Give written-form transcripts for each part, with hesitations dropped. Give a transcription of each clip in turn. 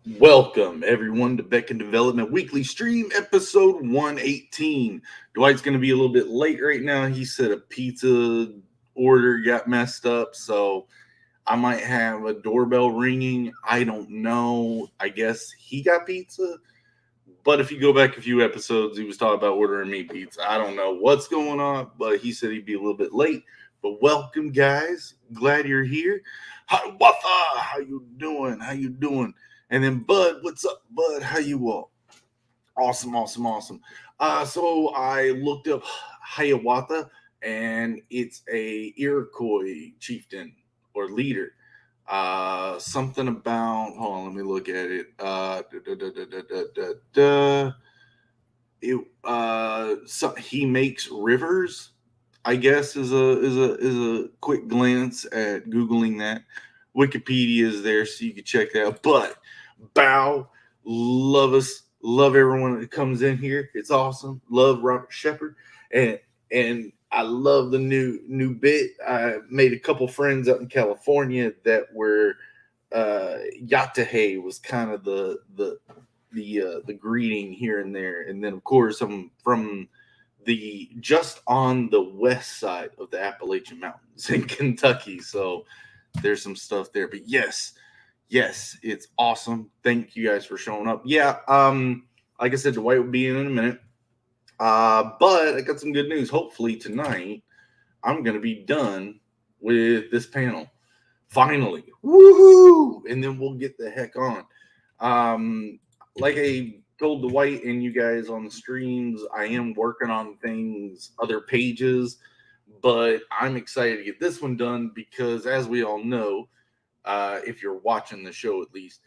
Welcome, everyone, to Beckon Development Weekly Stream, episode 118. Dwight's going to be a little bit late right now. He said a pizza order got messed up, so I might have a doorbell ringing. I don't know. I guess he got pizza. But if you go back a few episodes, he was talking about ordering me pizza. I don't know what's going on, but he said he'd be a little bit late. But welcome, guys. Glad you're here. Hi, Watha. How you doing? How you doing? And then Bud, what's up, Bud? How you all? Awesome, awesome, awesome. So I looked up Hiawatha, and it's a Iroquois chieftain or leader. Something about hold on, let me look at it. So he makes rivers. I guess is a quick glance at googling that. Wikipedia is there, so you can check that out. But bow, love us, love everyone that comes in here. It's awesome. Love Robert Shepard, and I love the new bit. I made a couple friends up in California that were Yatahe was kind of the greeting here and there, and then of course I'm from the just on the west side of the Appalachian Mountains in Kentucky, so there's some stuff there. But yes, it's awesome. Thank you guys for showing up. Yeah, like I said, Dwight will be in a minute. But I got some good news. Hopefully tonight I'm gonna be done with this panel. Finally. Woohoo! And then we'll get the heck on. Like I told Dwight and you guys on the streams, I am working on things, other pages, but I'm excited to get this one done because, as we all know, if you're watching the show at least,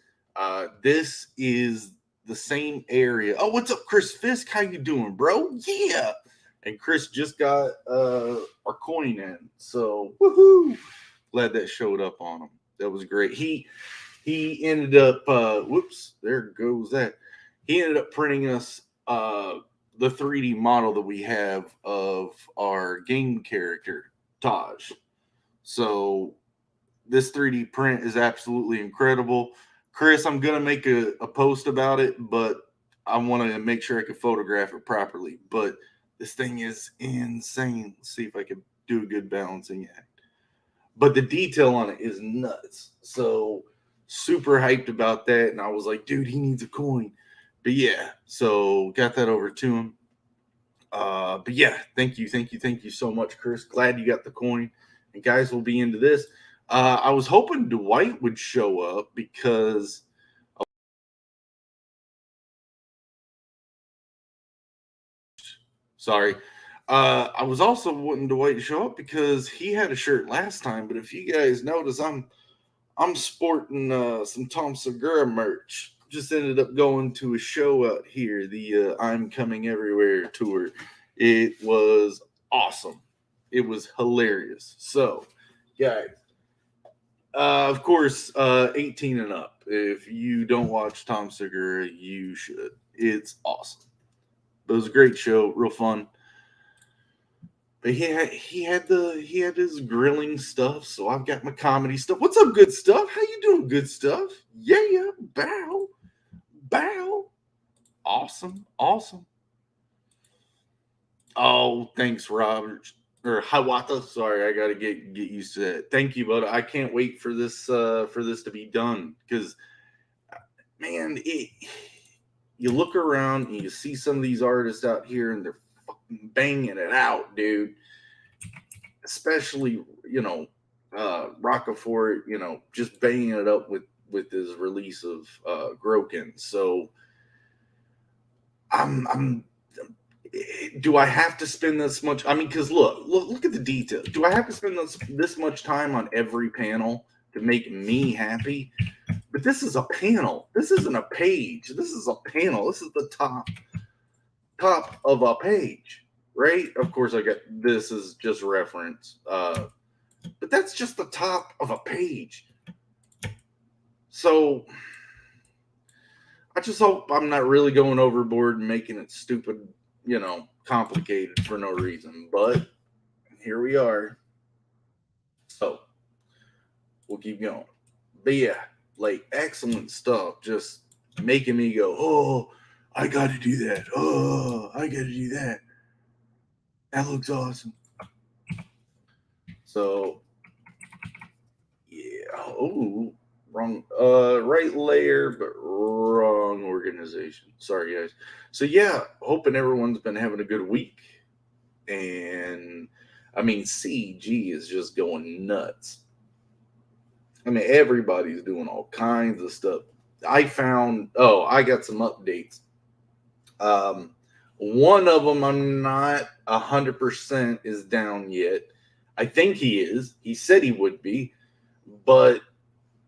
this is the same area. Oh, what's up, Chris Fisk? How you doing, bro? Yeah. And Chris just got our coin in, so woohoo! Glad that showed up on him. That was great. He ended up whoops, there goes that. He ended up printing us the 3D model that we have of our game character, Taj. So this 3D print is absolutely incredible. Chris, I'm gonna make a post about it, but I want to make sure I can photograph it properly. But this thing is insane. Let's see if I can do a good balancing act. But the detail on it is nuts. So super hyped about that. And I was like, dude, he needs a coin. But yeah, so got that over to him. But yeah, thank you so much, Chris. Glad you got the coin. And guys, will be into this. I was hoping Dwight would show up because sorry. I was also wanting Dwight to show up because he had a shirt last time. But if you guys notice, I'm sporting some Tom Segura merch. Just ended up going to a show out here, the I'm Coming Everywhere tour. It was awesome. It was hilarious. So, guys, of course, 18 and up. If you don't watch Tom Segura, you should. It's awesome. It was a great show, real fun. But he had his grilling stuff, so I've got my comedy stuff. What's up, good stuff? How you doing, good stuff? Yeah, bow, bow. Awesome, awesome. Oh, thanks, Robert or Hiawatha. Sorry, I gotta get used to that. Thank you, bud. I can't wait for this to be done because man, you look around and you see some of these artists out here and they're fucking banging it out, dude. Especially, Rockefeller, just banging it up with his release of Groken. So I'm do I have to spend this much? I mean, because look at the detail. Do I have to spend this much time on every panel to make me happy? But this is a panel. This isn't a page. This is a panel. This is the top of a page, right? Of course, I get this is just reference, but that's just the top of a page. So I just hope I'm not really going overboard and making it stupid, complicated for no reason. But here we are. So we'll keep going. But yeah, like excellent stuff. Just making me go, oh, I got to do that. Oh, I got to do that. That looks awesome. So, yeah. Oh, wrong. Right layer, but wrong organization. Sorry, guys. So, yeah, hoping everyone's been having a good week. And, I mean, CG is just going nuts. I mean, everybody's doing all kinds of stuff. I got some updates. One of them I'm not 100% is down yet. I think he is. He said he would be, but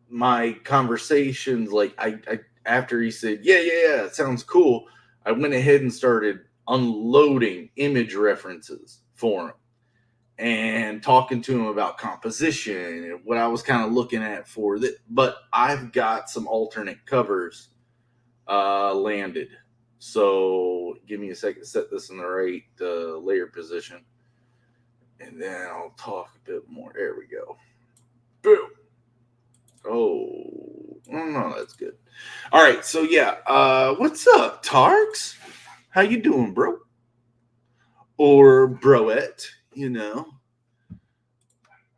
my conversations, like I after he said, yeah, it sounds cool, I went ahead and started unloading image references for him and talking to him about composition and what I was kind of looking at for that. But I've got some alternate covers landed. So give me a second to set this in the right layer position. And then I'll talk a bit more. There we go. Boom. Oh, no, that's good. All right, so yeah, what's up, Tarks? How you doing, bro? Or broette, you know.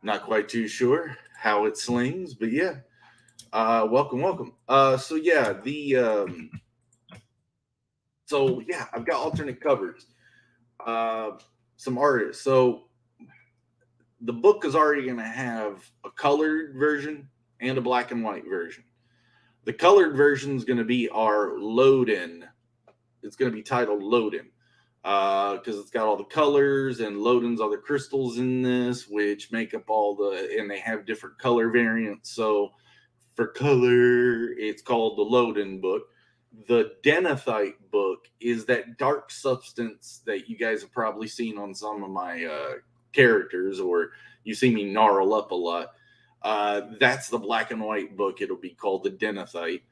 Not quite too sure how it slings, but yeah. Welcome. So yeah, I've got alternate covers. Some artists. So the book is already going to have a colored version and a black and white version. The colored version is going to be our load-in. It's going to be titled load-in because it's got all the colors, and load-ins are the crystals in this, which make up and they have different color variants. So for color, it's called the load-in book. The Denethite book is that dark substance that you guys have probably seen on some of my characters, or you see me gnarl up a lot. That's the black and white book. It'll be called the Denethite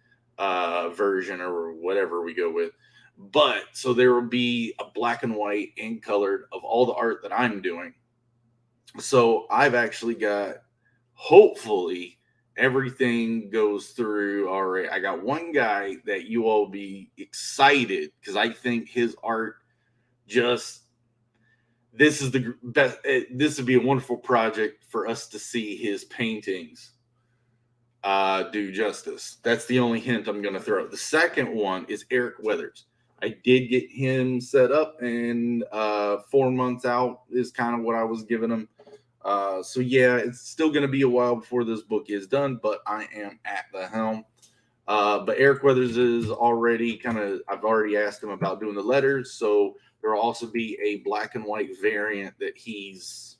version, or whatever we go with. But so there will be a black and white and colored of all the art that I'm doing. So I've actually got, hopefully, everything goes through all right. I got one guy that you all be excited because I think his art this is the best. This would be a wonderful project for us to see his paintings do justice. That's the only hint I'm going to throw. The second one is Eric Weathers. I did get him set up, and 4 months out is kind of what I was giving him. So yeah, it's still going to be a while before this book is done, but I am at the helm. But Eric Weathers is already I've already asked him about doing the letters. So there will also be a black and white variant that he's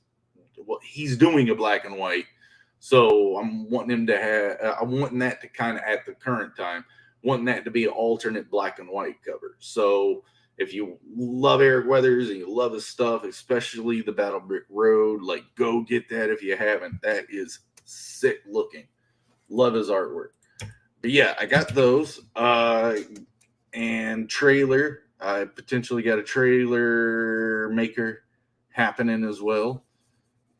doing a black and white. So I'm wanting him to have, I'm wanting that to kind of at the current time, wanting that to be an alternate black and white cover. So if you love Eric Weathers and you love his stuff, especially the Battle Brick Road, like go get that if you haven't. That is sick looking. Love his artwork. But yeah, I got those. And trailer. I potentially got a trailer maker happening as well.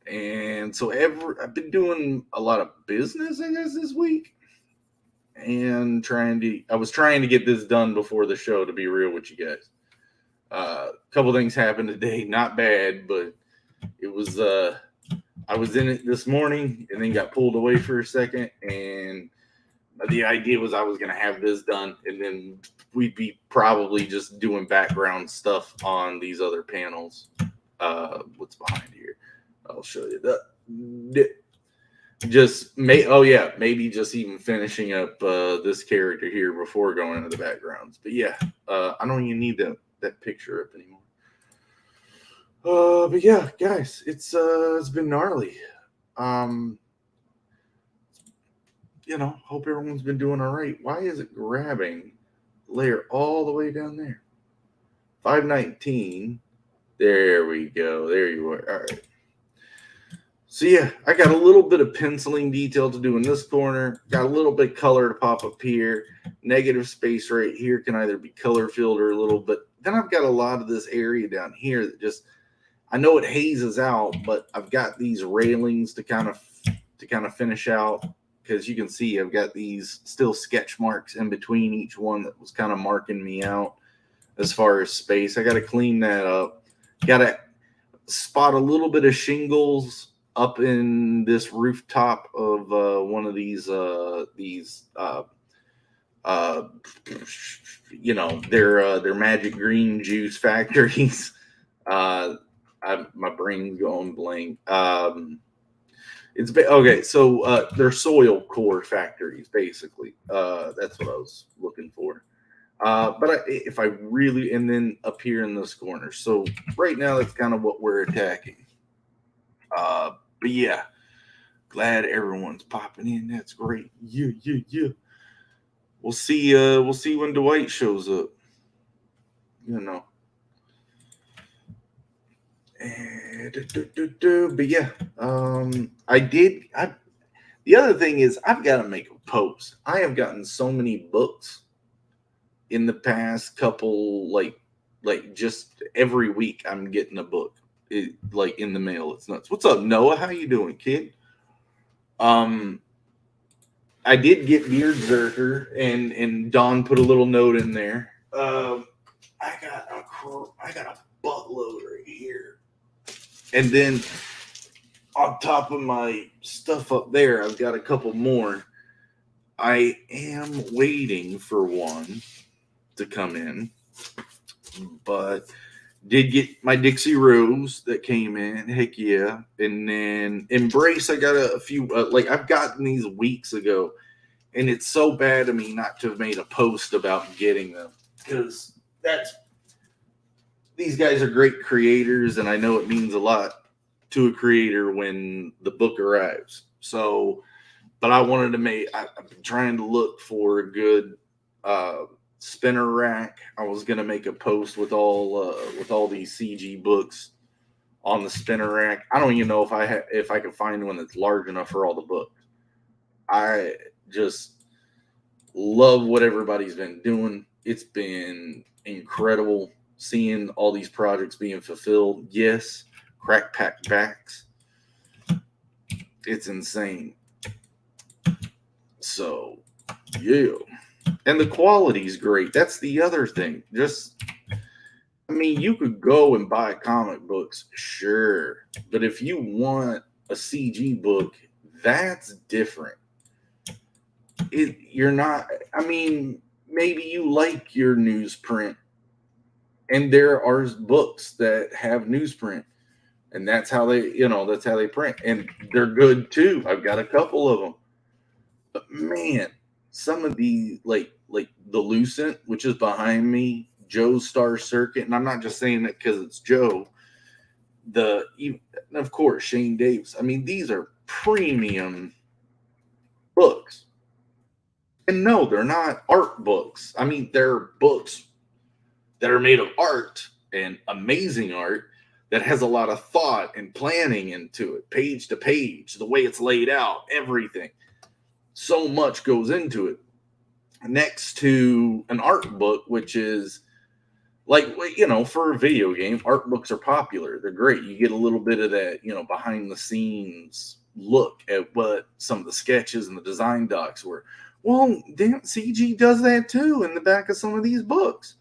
And so I've been doing a lot of business, I guess, this week. And I was trying to get this done before the show, to be real with you guys. A couple things happened today, not bad, but it was I was in it this morning and then got pulled away for a second, and the idea was I was going to have this done, and then we'd be probably just doing background stuff on these other panels. What's behind here? I'll show you that. Maybe just even finishing up this character here before going into the backgrounds. But yeah, I don't even need that picture up anymore. But yeah, guys, it's been gnarly. Hope everyone's been doing all right. Why is it grabbing layer all the way down there? 519. There we go. There you are. All right. So yeah, I got a little bit of penciling detail to do in this corner. Got a little bit of color to pop up here. Negative space right here can either be color filled or a little, but then I've got a lot of this area down here that I know it hazes out, but I've got these railings to kind of finish out, because you can see I've got these still sketch marks in between each one that was kind of marking me out as far as space. I got to clean that up. Got to spot a little bit of shingles up in this rooftop of one of these their magic green juice factories. My brain's going blank. Okay. So they're soil core factories, basically. That's what I was looking for. If I really, and then up here in this corner. So right now, that's kind of what we're attacking. But yeah, glad everyone's popping in. That's great. Yeah. We'll see. We'll see when Dwight shows up. But yeah, the other thing is I've got to make a post. I have gotten so many books in the past couple, like just every week I'm getting a book, like in the mail. It's nuts. What's up, Noah? How you doing, kid? I did get Beard Zerker, and Don put a little note in there. I got a buttload right here, and then on top of my stuff up there, I've got a couple more. I am waiting for one to come in, but did get my Dixie Rose that came in. Heck yeah. And then Embrace, I got a few, I've gotten these weeks ago, and it's so bad of me not to have made a post about getting them, because these guys are great creators, and I know it means a lot to a creator when the book arrives. So, but I've been trying to look for a good spinner rack. I was gonna make a post with all these CG books on the spinner rack. I don't even know if I could find one that's large enough for all the books. I just love what everybody's been doing. It's been incredible seeing all these projects being fulfilled. Yes, crack pack backs. It's insane. So, yeah. And the quality's great. That's the other thing. You could go and buy comic books, sure. But if you want a CG book, that's different. Maybe you like your newsprint, and there are books that have newsprint, and that's how they print, and they're good too. I've got a couple of them. But man, some of the like the Lucent, which is behind me, Joe's Star Circuit, and I'm not just saying that because it's Joe. Of course, Shane Davis. These are premium books. And no, they're not art books. They're books that are made of art, and amazing art that has a lot of thought and planning into it, page to page, the way it's laid out, everything. So much goes into it. Next to an art book, which is for a video game, art books are popular. They're great. You get a little bit of that, behind the scenes look at what some of the sketches and the design docs were. Well, damn, CG does that too in the back of some of these books.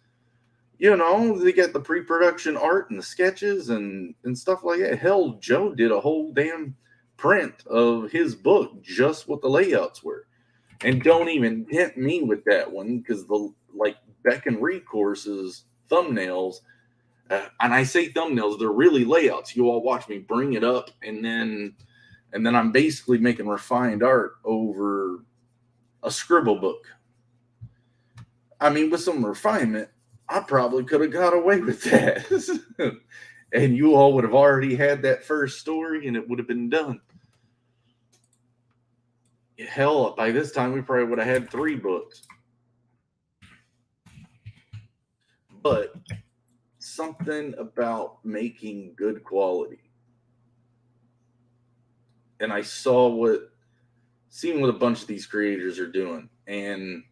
They get the pre-production art and the sketches and stuff like that. Hell, Joe did a whole damn print of his book, just what the layouts were. And don't even hit me with that one, because the Beck and Recourse's thumbnails, and I say thumbnails, they're really layouts. You all watch me bring it up, and then I'm basically making refined art over a scribble book. With some refinement, I probably could have got away with that. And you all would have already had that first story, and it would have been done. Hell, by this time, we probably would have had 3 books. But something about making good quality. And I seeing what a bunch of these creators are doing, and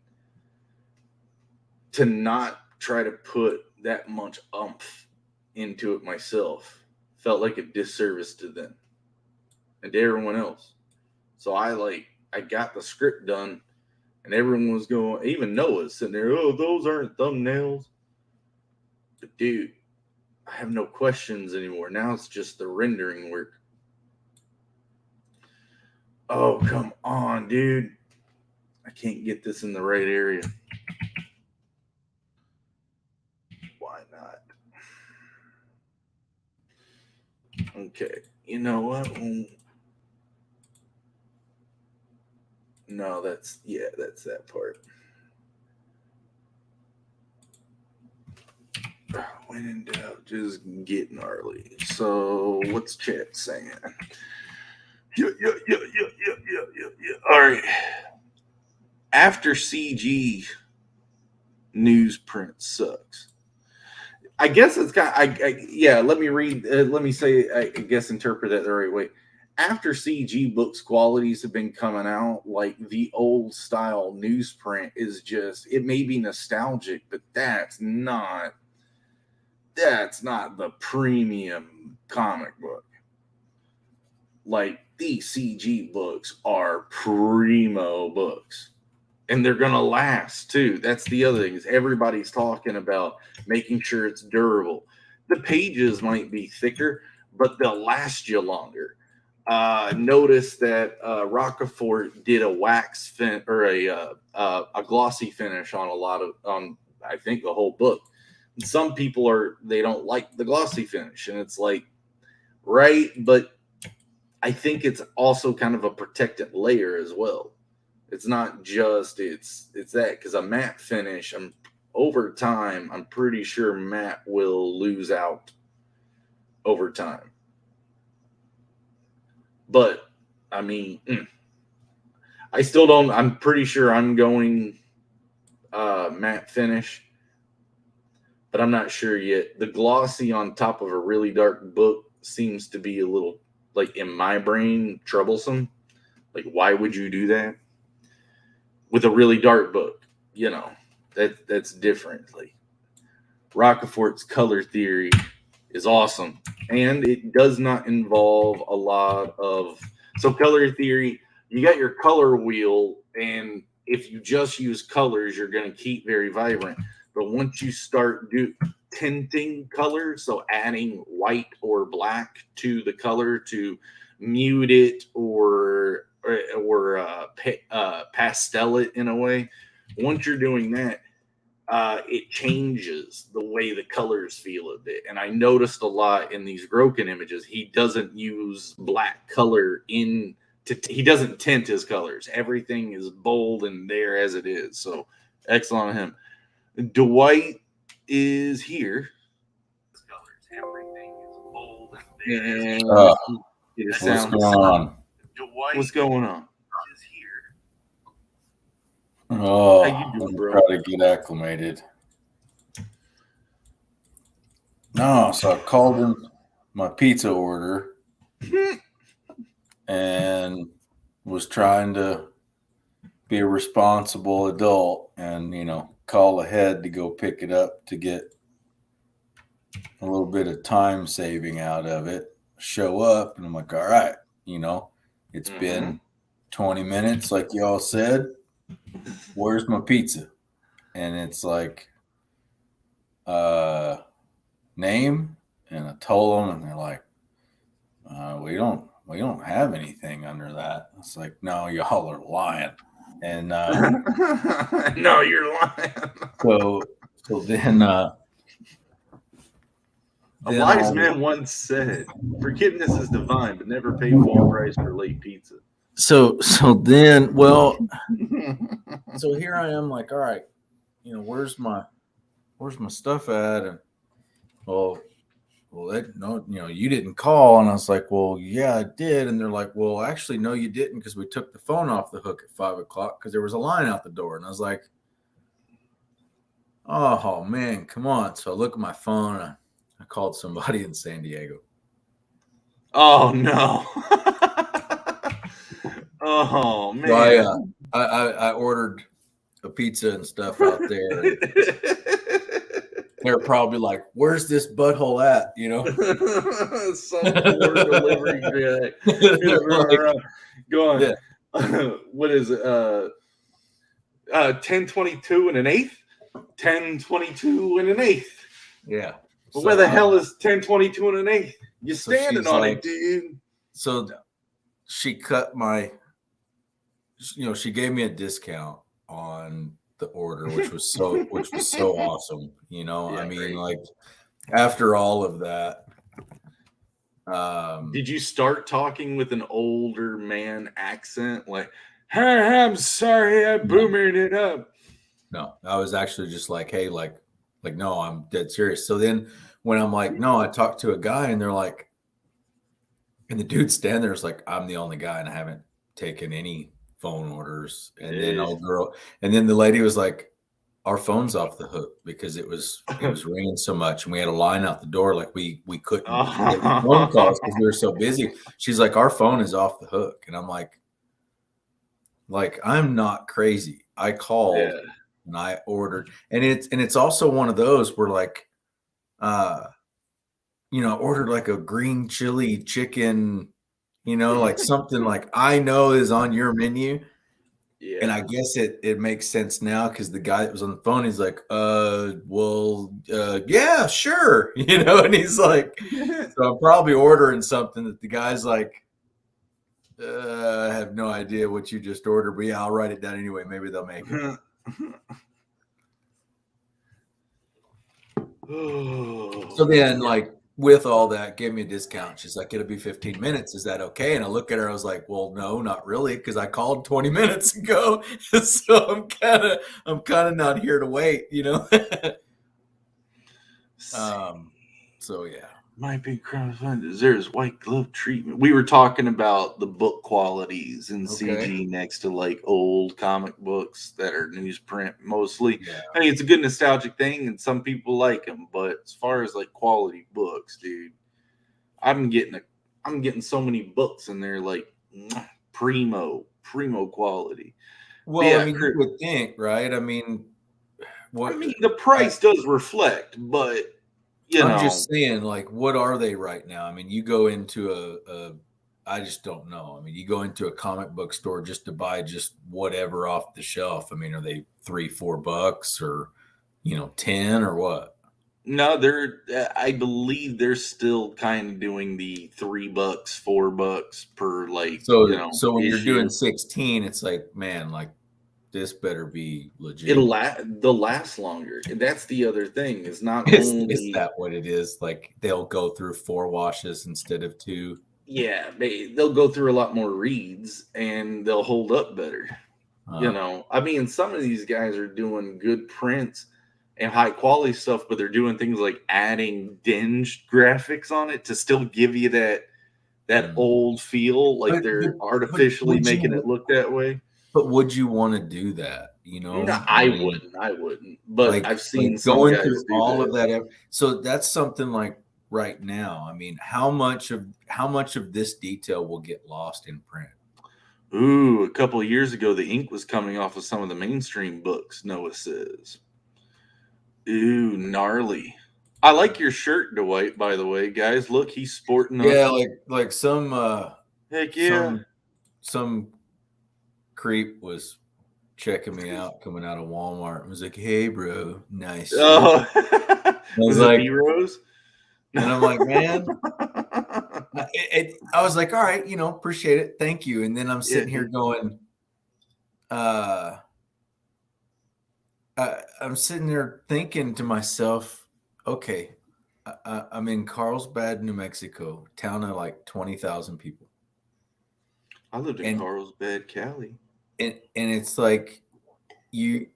to not try to put that much oomph into it myself felt like a disservice to them and to everyone else. So I I got the script done, and everyone was going, even Noah's sitting there, oh, those aren't thumbnails. But dude, I have no questions anymore. Now it's just the rendering work. Oh, come on, dude. I can't get this in the right area. Why not? Okay, you know what? No, that's that part. When in doubt, just get gnarly. So, what's chat saying? Yeah. All right. After CG newsprint sucks. I guess it's got. Let me read. Let me say. I guess interpret that the right way. After CG books qualities have been coming out, like the old style newsprint is just. It may be nostalgic, but that's not the premium comic book. Like these CG books are primo books, and they're gonna last too. That's the other thing, is everybody's talking about making sure it's durable. The pages might be thicker, but they'll last you longer. Notice that Rockefort did a wax fin or a glossy finish on I think the whole book. And some people they don't like the glossy finish, and it's like, right, but I think it's also kind of a protectant layer as well. It's not just it's that, because a matte finish, over time, I'm pretty sure matte will lose out over time. But I mean, I still don't. I'm pretty sure I'm going matte finish, but I'm not sure yet. The glossy on top of a really dark book seems to be a little, like, in my brain, troublesome. Like, why would you do that with a really dark book? You know, that's different. Like, Rockefort's color theory is awesome, and it does not involve a lot of. So color theory, you got your color wheel, and if you just use colors, you're going to keep very vibrant. But once you start tinting colors, so adding white or black to the color to mute it or pastel it in a way, once you're doing that, it changes the way the colors feel a bit. And I noticed a lot in these Groken images, he doesn't use black color he doesn't tint his colors. Everything is bold and there as it is. So excellent on him. Dwight is here. Everything is bold and what's going on? What's going on? Oh, how you doing, bro? Try to get acclimated. No, so I called in my pizza order and was trying to be a responsible adult and, call ahead to go pick it up to get a little bit of time saving out of it. Show up and I'm like, all right, it's been 20 minutes, like y'all said. Where's my pizza? And it's like, name, and I told them, and they're like, we don't have anything under that. It's like, no, y'all are lying. And no, you're lying. So then a wise man once said, forgiveness is divine, but never pay full price for late pizza. So then, well, so here I am, like, all right, where's my stuff at? And you didn't call. And I was like, well, yeah, I did. And they're like, well, actually, no, you didn't, because we took the phone off the hook at 5 o'clock because there was a line out the door. And I was like, oh man, come on. So I look at my phone. And I called somebody in San Diego. Oh no. Oh man. So I ordered a pizza and stuff out there. They're probably like, where's this butthole at? Some poor delivery guy. Go on. Yeah. what is it? 1022 and an eighth. 1022 and an eighth. Yeah. But where the hell is 1022 and an eighth? You're So standing she's on like- it, dude. So she cut my, she gave me a discount on the order, which was so awesome. Yeah, I mean, right. like after all of that. Did you start talking with an older man accent? Like, hey, I'm sorry, I boomered it up. No, I was actually just like, hey, like, no, I'm dead serious. So then when I'm like, no, I talked to a guy and they're like, and the dude standing there's like, I'm the only guy and I haven't taken any phone orders. And then and then the lady was like, our phone's off the hook because it was ringing so much and we had a line out the door. Like we couldn't get phone calls because we were so busy. She's like, our phone is off the hook. And I'm like, I'm not crazy. I called and I ordered, and it's also one of those where like, I ordered like a green chili chicken, like something like I know is on your menu. Yeah. And I guess it makes sense now because the guy that was on the phone, he's like, yeah, sure. And he's like, so I'm probably ordering something that the guy's like, I have no idea what you just ordered, but yeah, I'll write it down anyway. Maybe they'll make it. So then, like, with all that, give me a discount. She's like, it'll be 15 minutes. Is that okay? And I look at her, I was like, well, no, not really, because I called 20 minutes ago. So I'm kind of not here to wait, So yeah. My big crowdfunding is there's white glove treatment. We were talking about the book qualities in CG next to like old comic books that are newsprint mostly. Yeah. I mean, it's a good nostalgic thing, and some people like them. But as far as like quality books, dude, I'm getting so many books, and they're like primo quality. Well, Yeah, I mean, you would think, right? I mean, the price does reflect, but. I'm just saying, like, what are they right now? I mean, you go into I just don't know. I mean, you go into a comic book store just to buy just whatever off the shelf. I mean, are they $3-4 or, 10 or what? No, I believe they're still kind of doing the $3, $4 per like. So when you're issue. doing 16, it's like, man, like this better be legit. They'll last longer. And that's the other thing. Is not Is only that what it is? Like they'll go through 4 washes instead of 2. Yeah, they'll go through a lot more reads and they'll hold up better. I mean, some of these guys are doing good prints and high quality stuff, but they're doing things like adding dinge graphics on it to still give you that old feel, like they're artificially making it look that way. But would you want to do that? No, I wouldn't. But like, I've seen some going guys through do all that. of that. So that's something like right now. I mean, how much of this detail will get lost in print? Ooh, a couple of years ago, the ink was coming off of some of the mainstream books, Noah says. Ooh, gnarly. I like your shirt, Dwight, by the way, guys. Look, he's sporting like some heck yeah. Some creep was checking me out coming out of Walmart and was like, hey bro, nice. Oh. was like B-Rose? And I'm like, man, I was like, all right, appreciate it. Thank you. And then I'm sitting here going, I'm sitting there thinking to myself, okay, I'm in Carlsbad, New Mexico, town of like 20,000 people. I lived in Carlsbad, Cali. And it's like, you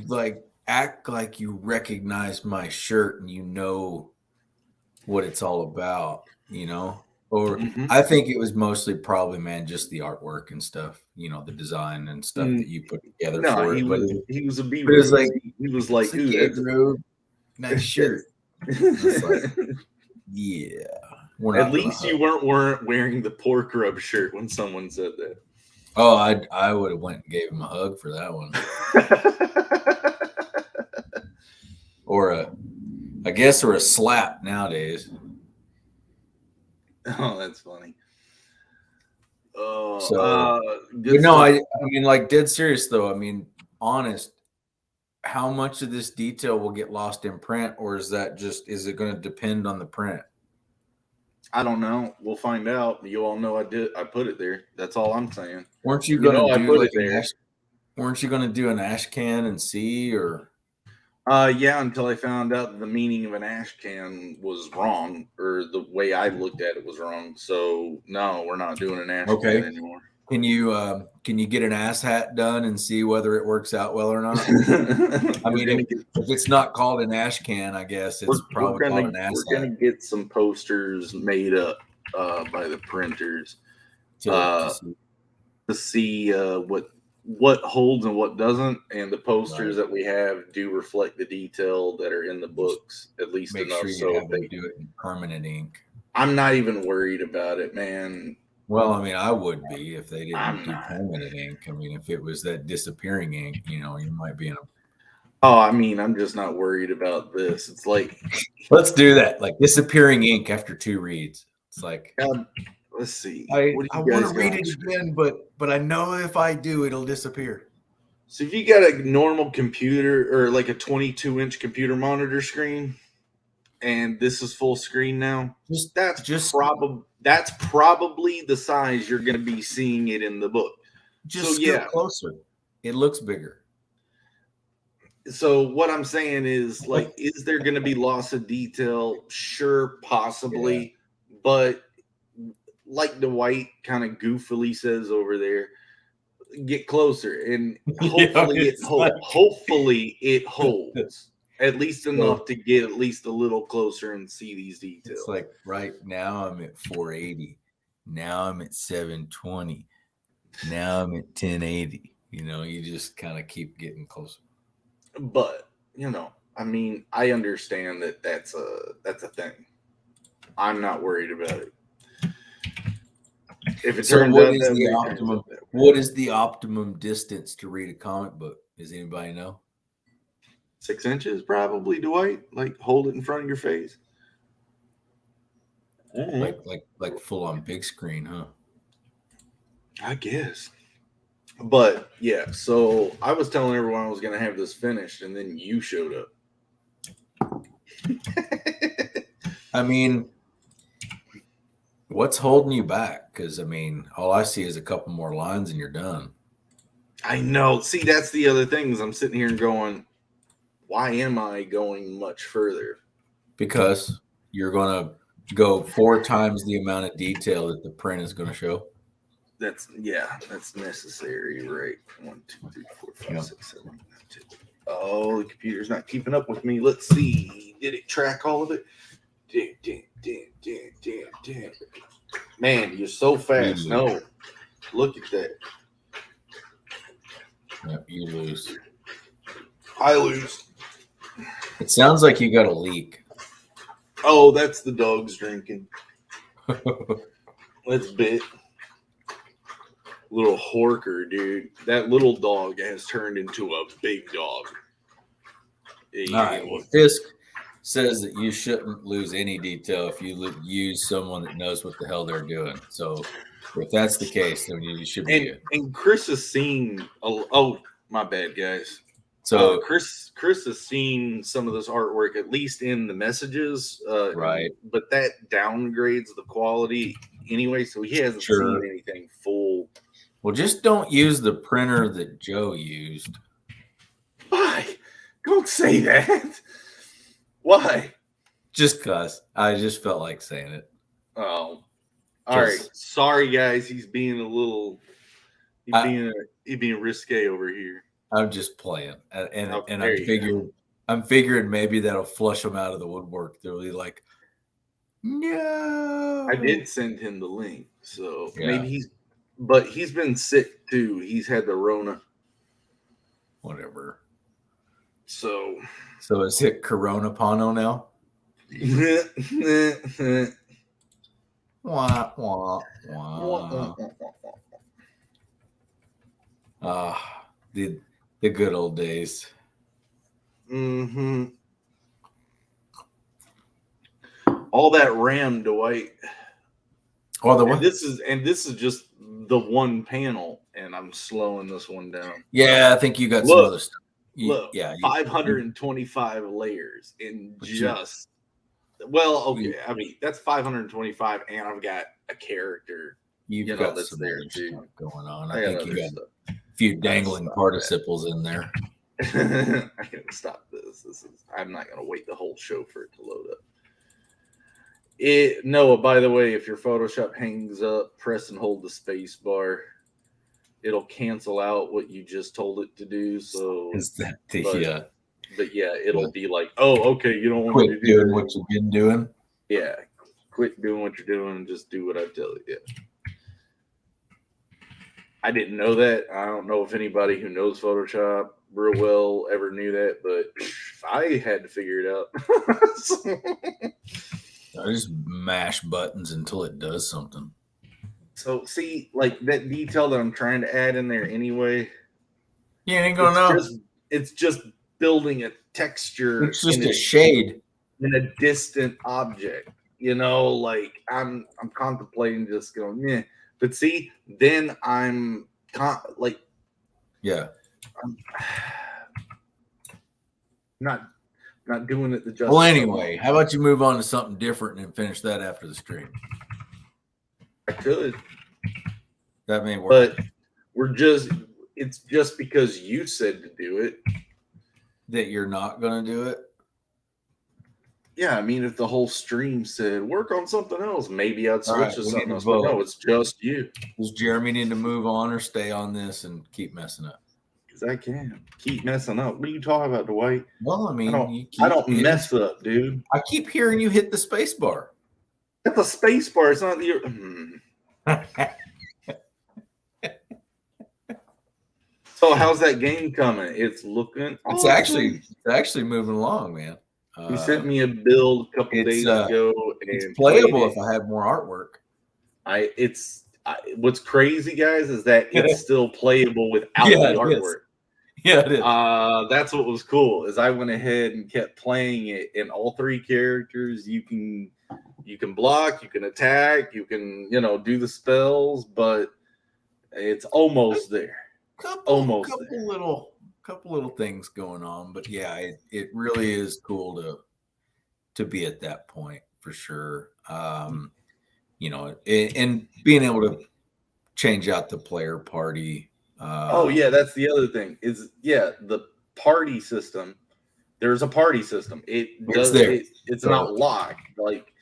like act like you recognize my shirt and you know what it's all about, or I think it was mostly probably, man, just the artwork and stuff, the design and stuff that you put together for it. But he was a B. He was like, ooh, that's bro, nice shirt. Like, yeah. At least you weren't wearing the pork rub shirt when someone said that. Oh, I would have went and gave him a hug for that one. Or a slap nowadays. Oh, that's funny. Oh, so Good no, stuff. I mean, like, dead serious though. I mean, honest. How much of this detail will get lost in print, or is it going to depend on the print? I don't know. We'll find out. You all know I did. I put it there. That's all I'm saying. Weren't you You going know to I do put like it there. weren't you going to do an ash can and see, or? Yeah, until I found out that the meaning of an ash can was wrong, or the way I looked at it was wrong. So no, we're not doing an ash can anymore. Can you get an ass hat done and see whether it works out well or not? I mean, if it's not called an ash can, I guess it's probably called an ass hat. We're gonna get some posters made up by the printers to see what holds and what doesn't, and the posters that we have do reflect the detail that are in the books, at least make enough. Sure you have them do it in permanent ink. I'm not even worried about it, man. Well, I mean, I would be if they didn't do permanent ink. I mean, if it was that disappearing ink, you might be in a. Oh, I mean, I'm just not worried about this. It's like, let's do that. Like disappearing ink after 2 reads. It's like, let's see. I want to read it again, but I know if I do, it'll disappear. So if you got a normal computer or like a 22-inch computer monitor screen, and this is full screen now, that's probably the size you're going to be seeing it in the book. Just get closer. It looks bigger. So what I'm saying is, like, is there going to be loss of detail? Sure, possibly, but like Dwight kind of goofily says over there, get closer, and hopefully hopefully it holds at least enough to get at least a little closer and see these details. It's like right now I'm at 480, now I'm at 720, now I'm at 1080. You just kind of keep getting closer. But I mean, I understand that that's a thing. I'm not worried about it. If it turns out what is the optimum distance to read a comic book? Does anybody know? 6 inches, probably, Dwight. Like, hold it in front of your face. Like full on big screen, huh? I guess. But yeah, so I was telling everyone I was going to have this finished, and then you showed up. I mean, what's holding you back? Because I mean, all I see is a couple more lines and you're done. I know. See, that's the other thing is I'm sitting here and going, why am I going much further? Because you're going to go 4 times the amount of detail that the print is going to show. That's necessary, right? 1, 2, 3, 4, 5, 6, 7, 8, 9, 10. Oh, the computer's not keeping up with me. Let's see. Did it track all of it? Damn. Man, you're so fast. No. Look at that. Yep, you lose. I lose. It sounds like you got a leak. Oh, that's the dogs drinking. That's bit. Little Horker, dude. That little dog has turned into a big dog. All right. Well, Fisk says that you shouldn't lose any detail if you use someone that knows what the hell they're doing. So if that's the case, then you should be good. And Chris has seen. Oh, my bad, guys. So Chris has seen some of this artwork, at least in the messages, right? But that downgrades the quality anyway, so he hasn't seen anything full. Well, just don't use the printer that Joe used. Why? Don't say that. Why? Just cause I just felt like saying it. Oh, all right. Sorry, guys. He's being a little. He's being risque over here. I'm just playing, and I'm figuring maybe that'll flush them out of the woodwork. They'll be like, no. I did send him the link, so maybe but he's been sick too. He's had the Rona. Whatever. So is it Corona Pano now? Wah, wah, wah. The good old days. Mm-hmm. All that RAM, Dwight. Well, and this is just the one panel, and I'm slowing this one down. Yeah, I think you got some other stuff. Look, 525 layers in just. Well, okay. I mean, that's 525, and I've got a character. You've got that's some there too stuff going on. I think you got a few dangling participles in there. I gotta stop this. I'm not gonna wait the whole show for it to load up. Noah, by the way, if your Photoshop hangs up, press and hold the space bar. It'll cancel out what you just told it to do. So is that the but yeah, it'll be like, oh, okay, you don't want quit me to do what you've been doing. Yeah, quit doing what you're doing and just do what I tell you. Yeah. I didn't know that. I don't know if anybody who knows Photoshop real well ever knew that, but I had to figure it out. I just mash buttons until it does something. So see, like that detail that I'm trying to add in there anyway. You ain't gonna know. It's just building a texture. It's just a shade in a distant object. You know, like I'm contemplating just going, yeah. But see, then I'm like, yeah, I'm not doing it the justice. Well, anyway, how about you move on to something different and finish that after the stream? I could. That may work. But it's just because you said to do it that you're not going to do it. Yeah, I mean, if the whole stream said work on something else, maybe I'd switch to something else. But no, it's just you. Does Jeremy need to move on or stay on this and keep messing up? Because I can keep messing up. What are you talking about, Dwight? Well, I mean, I don't mess up, dude. I keep hearing you hit the space bar. Hit the space bar. It's not the. So how's that game coming? It's looking. It's actually moving along, man. You sent me a build a couple days ago. And it's playable if I had more artwork. What's crazy, guys, is that it's still playable without the artwork. Yeah, it is. That's what was cool. Is I went ahead and kept playing it in all three characters. You can block, you can attack, you can do the spells, but it's almost there. Couple little things going on, but yeah, it really is cool to be at that point for sure. And being able to change out the player party. That's the other thing is the party system. There's a party system. It's not locked. Like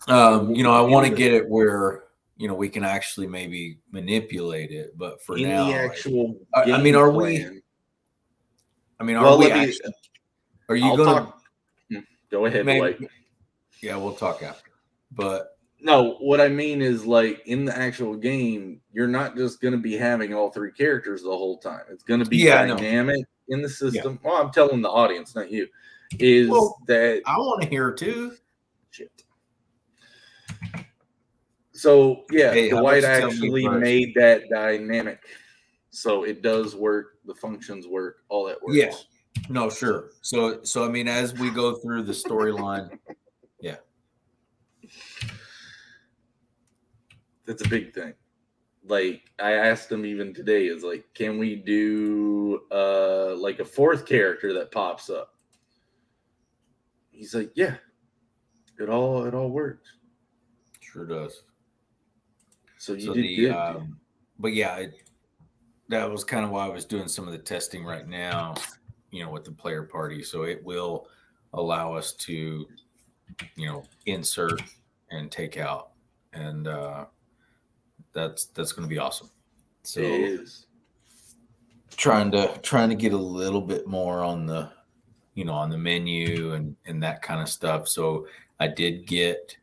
I want to get it where we can actually maybe manipulate it, but for now, the actual are you going to go ahead? Yeah, we'll talk after. But no, what I mean is like in the actual game, you're not just going to be having all three characters the whole time. It's going to be dynamic in the system. Yeah. Well, I'm telling the audience, not you. That I want to hear too. Shit. So Dwight actually made that dynamic, so it does work. The functions work. All that works. Yeah, no, sure. So I mean, as we go through the storyline, that's a big thing. Like I asked him even today, is like, can we do like a fourth character that pops up? He's like, yeah, it all works. Sure does. So you did good. But yeah, that was kind of why I was doing some of the testing right now, with the player party. So it will allow us to, insert and take out, and that's going to be awesome. So it is. Trying to get a little bit more on the, on the menu and that kind of stuff. So I did get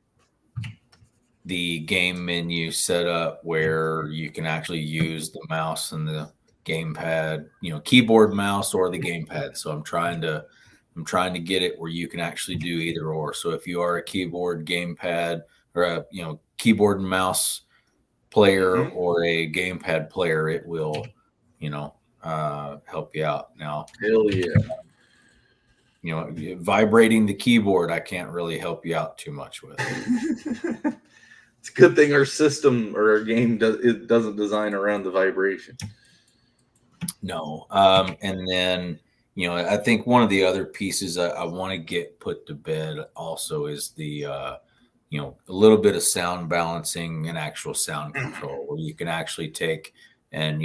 the game menu set up where you can actually use the mouse and the gamepad, keyboard, mouse, or the gamepad. So I'm trying to get it where you can actually do either or. So if you are a keyboard, gamepad, or a keyboard and mouse player or a gamepad player, it will help you out. Now, hell yeah. Vibrating the keyboard, I can't really help you out too much with. It's a good thing our system or our game doesn't design around the vibration. No. And then, I think one of the other pieces I want to get put to bed also is the, a little bit of sound balancing and actual sound control where you can actually take and,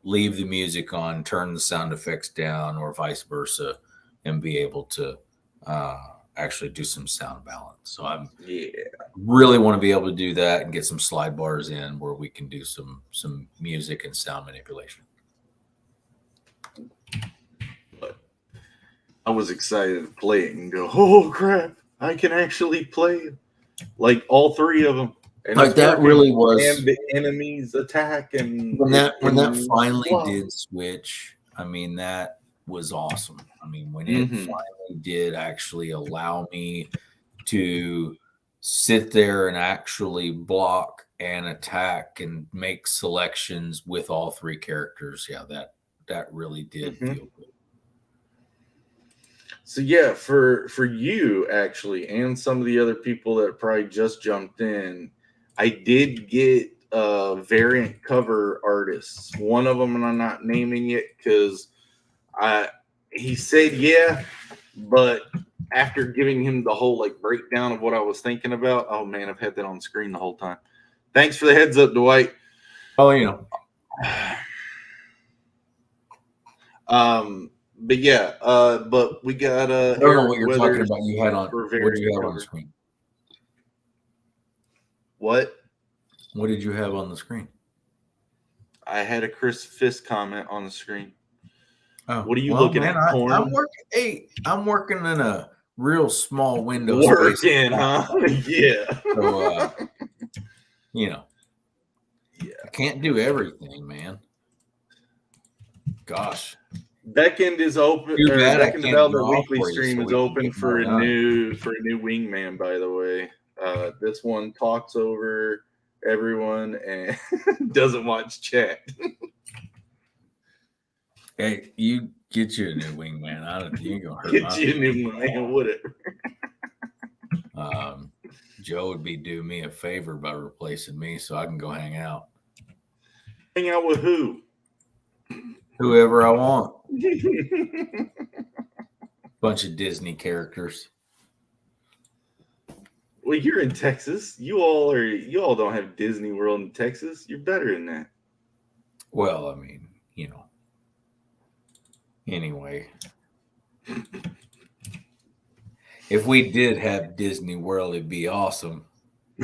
leave the music on, turn the sound effects down, or vice versa, and be able to actually do some sound balance. So I'm really want to be able to do that and get some slide bars in where we can do some music and sound manipulation. But I was excited to play it and go, oh crap, I can actually play like all three of them. And like that really was, and the enemies attack, and when that finally did switch, I mean, that was awesome. I mean, when it finally did actually allow me to sit there and actually block and attack and make selections with all three characters, yeah, that really did feel good. So yeah, for you actually, and some of the other people that probably just jumped in, I did get variant cover artists. One of them, and I'm not naming it because he said yeah, but after giving him the whole like breakdown of what I was thinking about, oh man, I've had that on screen the whole time. Thanks for the heads up, Dwight. Oh, But yeah, but we got I don't know what you're talking about. You had on what did you have on the screen? What? What did you have on the screen? I had a Chris Fisk comment on the screen. Oh, what are you looking at? Porn? I'm working in a real small window space. Huh? Yeah. So, I can't do everything, man. Gosh. BECKONED is open. BECKONED Development Weekly stream is open for a new wingman. By the way, this one talks over everyone and doesn't watch chat. Hey, you get you a new wingman. You ain't gonna hurt get you a new wingman, whatever. Joe would be doing me a favor by replacing me, so I can go hang out. Hang out with who? Whoever I want. Bunch of Disney characters. Well, you're in Texas. You all don't have Disney World in Texas. You're better than that. Well, I mean, Anyway, if we did have Disney World, it'd be awesome.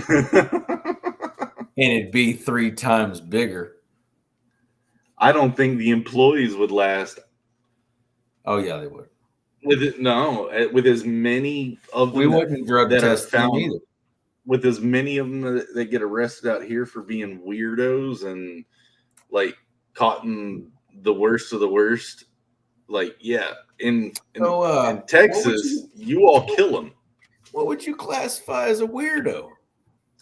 And it'd be 3 times bigger. I don't think the employees would last. Oh yeah, they would. With as many of them we wouldn't drug test them either. With as many of them that get arrested out here for being weirdos and like caught in the worst of the worst, like in Texas, you all kill them. What would you classify as a weirdo?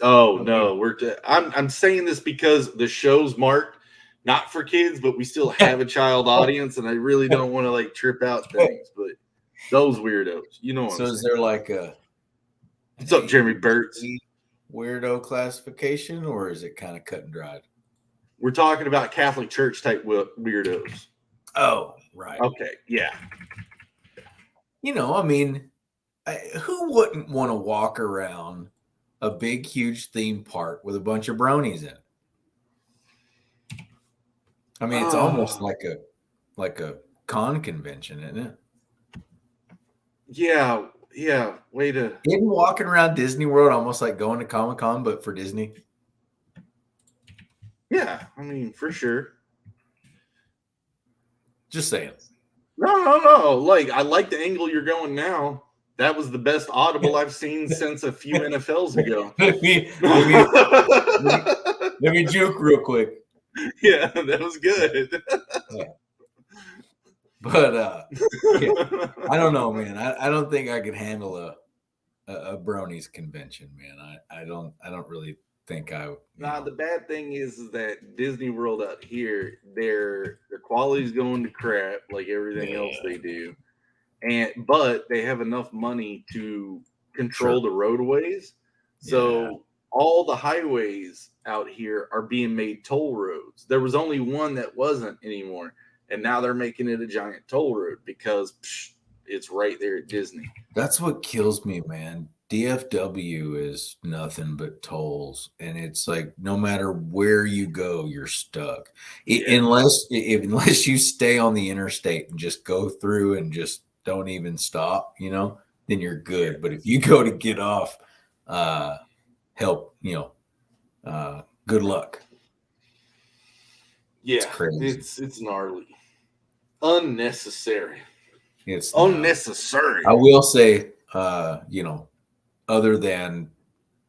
Oh no, I'm saying this because the show's marked not for kids, but we still have a child audience, and I really don't want to like trip out things, but those weirdos, you know. So is there like a what's up, Jeremy Burtz? Weirdo classification, or is it kind of cut and dried? We're talking about Catholic Church type weirdos. Oh, right. Okay, yeah. I mean, who wouldn't want to walk around a big, huge theme park with a bunch of bronies in it? I mean, it's almost like a con convention, isn't it? Yeah. Isn't walking around Disney World almost like going to Comic-Con, but for Disney? Yeah, I mean, for sure. Just saying. No. Like, I like the angle you're going now. That was the best audible I've seen since a few NFLs ago. Let me joke real quick. Yeah, that was good. Yeah. But I don't know, man. I don't think I could handle a bronies convention, man. I don't really think I. The bad thing is that Disney World out here, their quality's going to crap like everything else they do, but they have enough money to control the roadways, so all the highways out here are being made toll roads. There was only one that wasn't anymore. and now they're making it a giant toll road because it's right there at Disney. That's what kills me, man. DFW is nothing but tolls, and it's like no matter where you go, you're stuck. Unless you stay on the interstate and just go through and just don't even stop, then you're good. Yeah. But if you go to get off, good luck. Yeah, it's crazy. It's gnarly, unnecessary. It's unnecessary. I will say, other than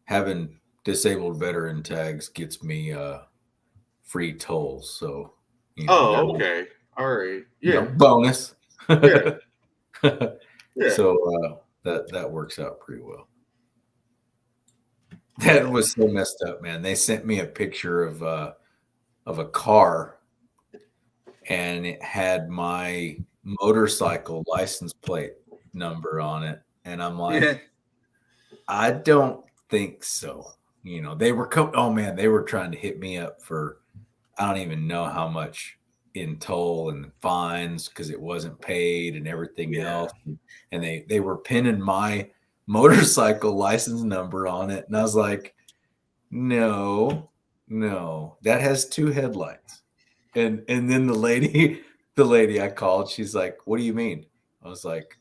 having disabled veteran tags gets me free tolls. So, okay. All right. Yeah. Bonus. Yeah. Yeah. So that works out pretty well. That was so messed up, man. They sent me a picture of a car, and it had my motorcycle license plate number on it, and I'm like, I don't think so. They were they were trying to hit me up for I don't even know how much in toll and fines because it wasn't paid and everything else, and they were pinning my motorcycle license number on it, and I was like, no, that has 2 headlights. And then the lady I called, she's like, what do you mean? I was like,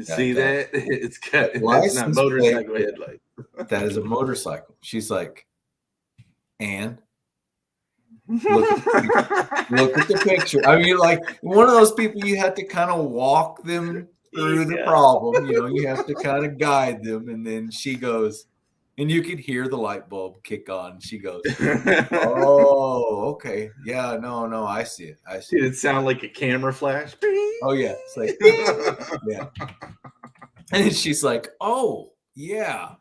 see that? It's got that's not motorcycle headlight. That is a motorcycle. She's like, and look at the picture. I mean, like one of those people you have to kind of walk them through the problem. You have to kind of guide them. And then she goes, and you could hear the light bulb kick on. She goes, oh, okay. Yeah, no, I see it. Did it sound like a camera flash? Oh, yeah. It's like, yeah. And she's like, oh, yeah,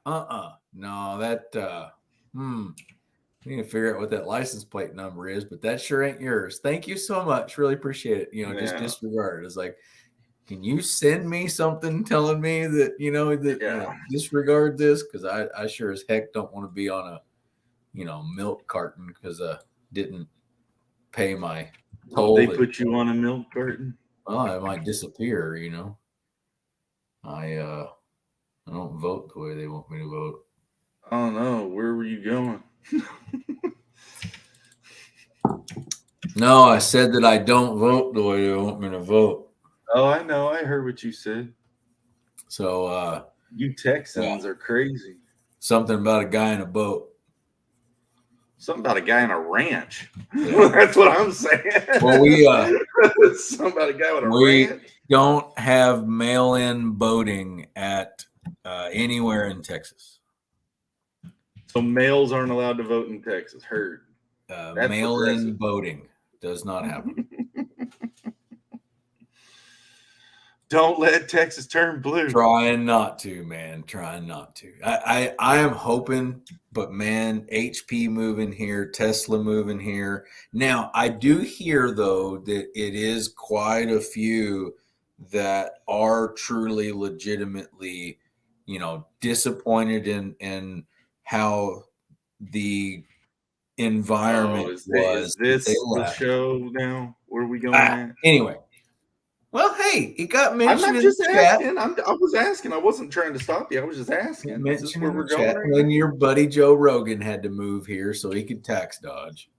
no, that, we need to figure out what that license plate number is, but that sure ain't yours. Thank you so much. Really appreciate it. Just disregard it. It's like, can you send me something telling me that, disregard this? Because I sure as heck don't want to be on a, milk carton because I didn't pay my toll. They put you on a milk carton? Well, I might disappear, I don't vote the way they want me to vote. Oh, no. Where were you going? No, I said that I don't vote the way they want me to vote. Oh, I know. I heard what you said. So, you Texans are crazy. Something about a guy in a boat. Something about a guy in a ranch. Yeah. That's what I'm saying. Well, we something about a guy with a ranch. Don't have mail-in voting at anywhere in Texas. So males aren't allowed to vote in Texas. Heard. Mail-in voting does not happen. Don't let Texas turn blue. Trying not to, man. Trying not to. I am hoping, but man, HP moving here, Tesla moving here. Now, I do hear, though, that it is quite a few that are truly legitimately, disappointed in how the environment was. Is this the show now? Where are we going at? Anyway. Well, hey, it got mentioned. I'm not just asking. I was asking. I wasn't trying to stop you. I was just asking. Is this where we're going? When your buddy Joe Rogan had to move here so he could tax dodge.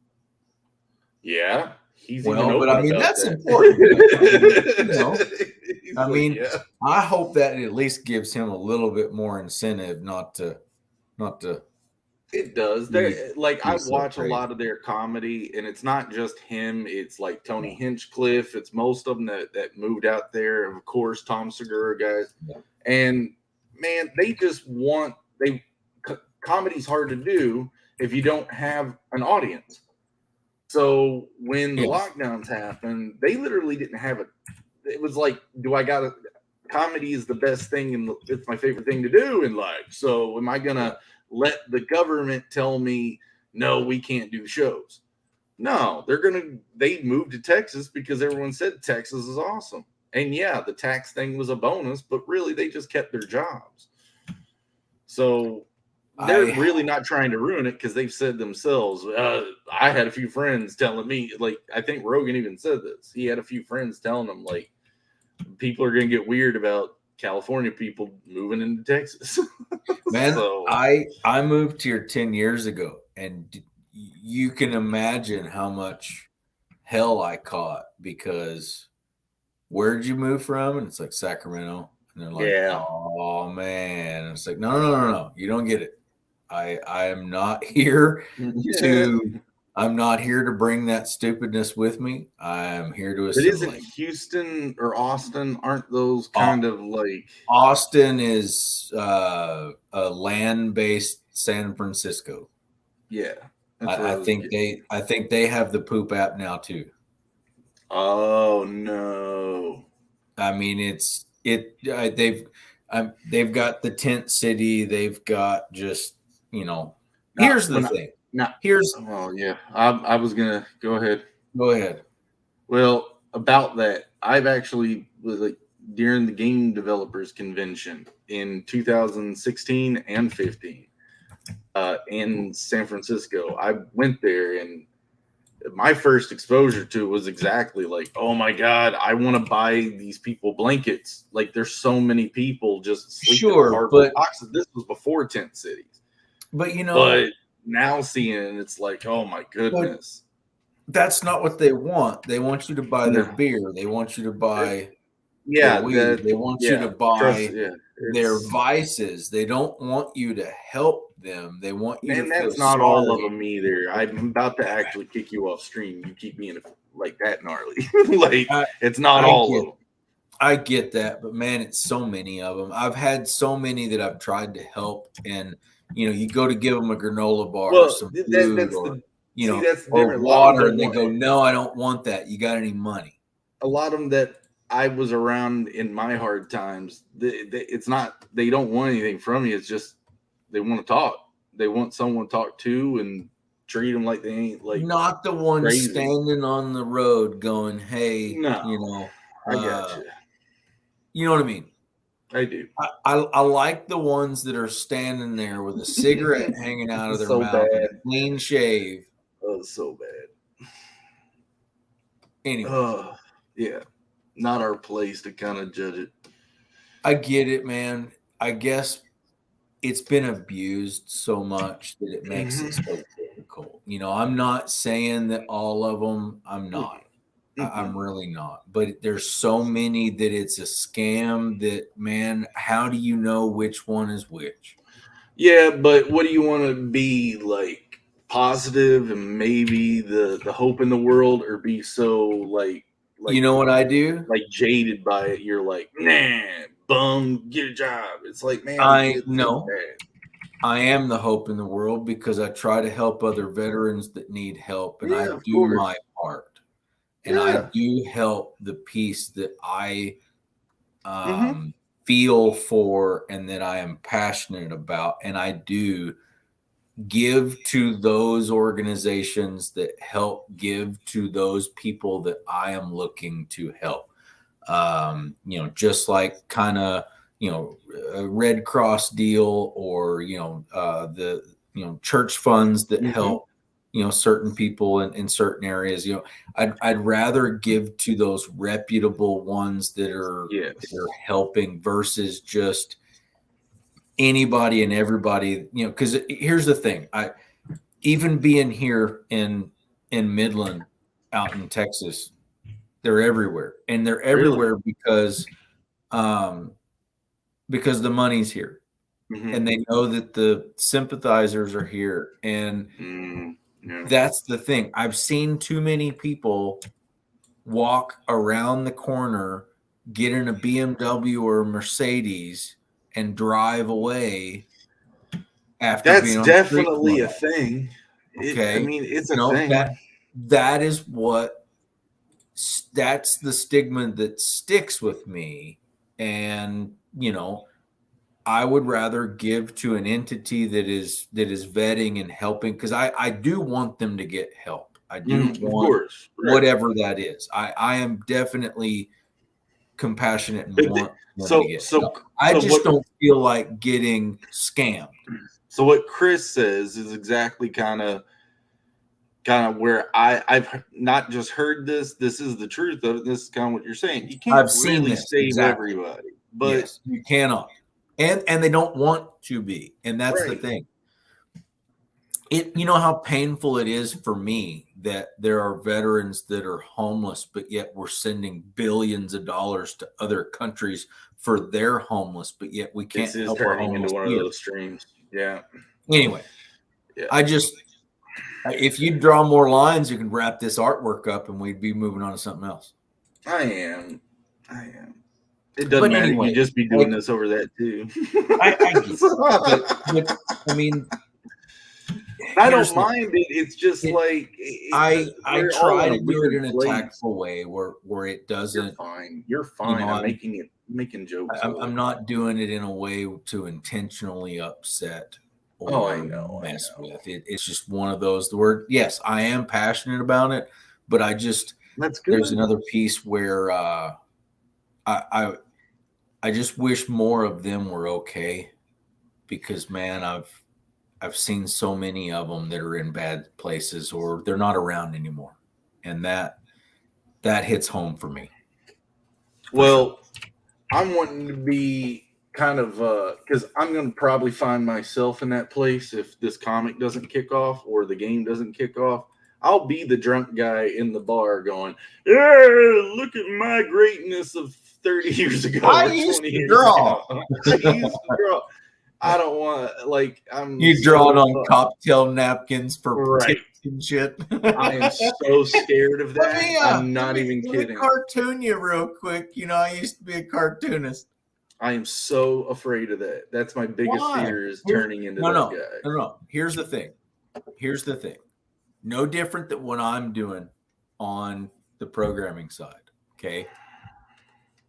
Yeah, he's but I mean that's important. I hope that it at least gives him a little bit more incentive not to. It does. I watch a lot of their comedy, and it's not just him. It's like Tony Hinchcliffe. It's most of them that moved out there. Of course, Tom Segura guys. Yeah. And man, they just comedy's hard to do if you don't have an audience. So when the lockdowns happened, they literally didn't have it was like, comedy is the best thing and it's my favorite thing to do in life. So am I gonna let the government tell me, no, we can't do shows? No, they moved to Texas because everyone said Texas is awesome. And yeah, the tax thing was a bonus, but really they just kept their jobs. So they're really not trying to ruin it because they've said themselves. I had a few friends telling me, like, I think Rogan even said this. He had a few friends telling him, like, people are going to get weird about California people moving into Texas. Man, So, I moved here 10 years ago, and you can imagine how much hell I caught because where'd you move from? And it's like Sacramento. And they're like, yeah. oh man. And it's like, no. You don't get it. I am not here I'm not here to bring that stupidness with me. I'm here to But isn't assimilate. Houston or Austin, aren't those kind of like Austin is a land-based San Francisco. Yeah. I think they have the poop app now too. Oh no. I mean, they've got the tent city. They've got just Here's the thing. Well, yeah. I was gonna go ahead. Go ahead. Well, about that, I've actually was like during the game developers convention in 2016 and 15 in San Francisco. I went there, and my first exposure to it was exactly like, oh my God, I want to buy these people blankets. Like, there's so many people just sleeping in cardboard boxes. This was before tent cities. But but now seeing it, it's like, oh my goodness. That's not what they want. They want you to buy their beer. They want you to buy their weed. They want you to buy their vices. They don't want you to help them. They want you to feel that's not all of them either. I'm about to actually kick you off stream. You keep being like that gnarly. Like, it's not all of them. I get that, but man, it's so many of them. I've had so many that I've tried to help, and you go to give them a granola bar or some food or water, and they go, no, I don't want that. You got any money? A lot of them that I was around in my hard times, it's not, they don't want anything from you. It's just, they want to talk. They want someone to talk to and treat them like they ain't like not the one standing on the road going, hey, no, I got you. You know what I mean? I do. I like the ones that are standing there with a cigarette hanging out of their mouth, and a clean shave. Oh, so bad. Anyway. Yeah. Not our place to kind of judge it. I get it, man. I guess it's been abused so much that it makes it so difficult. I'm not saying that all of them, I'm not. I'm really not. But there's so many that it's a scam that, man, how do you know which one is which? Yeah, but what do you want to be, like, positive and maybe the hope in the world, or be so like you know what I do? Like jaded by it. You're like, nah, bum, get a job. It's like, man, I am the hope in the world because I try to help other veterans that need help, and I do my part. And I do help the piece that I feel for and that I am passionate about. And I do give to those organizations that help give to those people that I am looking to help. Just like kind of, a Red Cross deal, or, the church funds that help certain people in certain areas. I'd rather give to those reputable ones that are helping versus just anybody and everybody. Because here's the thing: even being here in Midland, out in Texas, they're everywhere, and they're everywhere because the money's here, and they know that the sympathizers are here, and. That's the thing. I've seen too many people walk around the corner, get in a BMW or a Mercedes, and drive away after that's being on definitely a thing. Okay. It's a thing. That's the stigma that sticks with me. And, I would rather give to an entity that is vetting and helping, because I do want them to get help. I do want whatever that is. I am definitely compassionate and want them to get help. I just don't feel like getting scammed. So what Chris says is exactly kind of where I've not just heard this. This is the truth of it. This is kind of what you're saying. You can't I've seen really this, save exactly. everybody, but Yes, you cannot, and they don't want to be, and that's the right. thing. You know how painful it is for me that there are veterans that are homeless, but yet we're sending billions of dollars to other countries for their homeless, but yet we can't This is help our turning homeless into one of here. those streams. Yeah. Anyway, Yeah. if you draw more lines, you can wrap this artwork up and we'd be moving on to something else. I am. It doesn't matter. Anyway, you just be doing this over that too. I get it. But I mean, I don't mind it. It's just I try to do it in a tactful way where it doesn't. You're fine. You know, I'm making jokes. I'm not doing it in a way to intentionally upset or mess with it. It's just one of those where, yes, I am passionate about it, but that's good. There's another piece where I just wish more of them were okay, because man, I've seen so many of them that are in bad places or they're not around anymore, and that hits home for me. Well, I'm wanting to be kind of because I'm going to probably find myself in that place if this comic doesn't kick off or the game doesn't kick off. I'll be the drunk guy in the bar going, "Yeah, look at my greatness of 30 years ago." I used to draw. I don't want I'm. You drawing on cocktail napkins for tips and shit. I am so scared of that. I'm not even kidding. Cartoon you real quick. You know, I used to be a cartoonist. I am so afraid of that. That's my biggest fear is turning into that guy. No. Here's the thing. No different than what I'm doing on the programming side. Okay.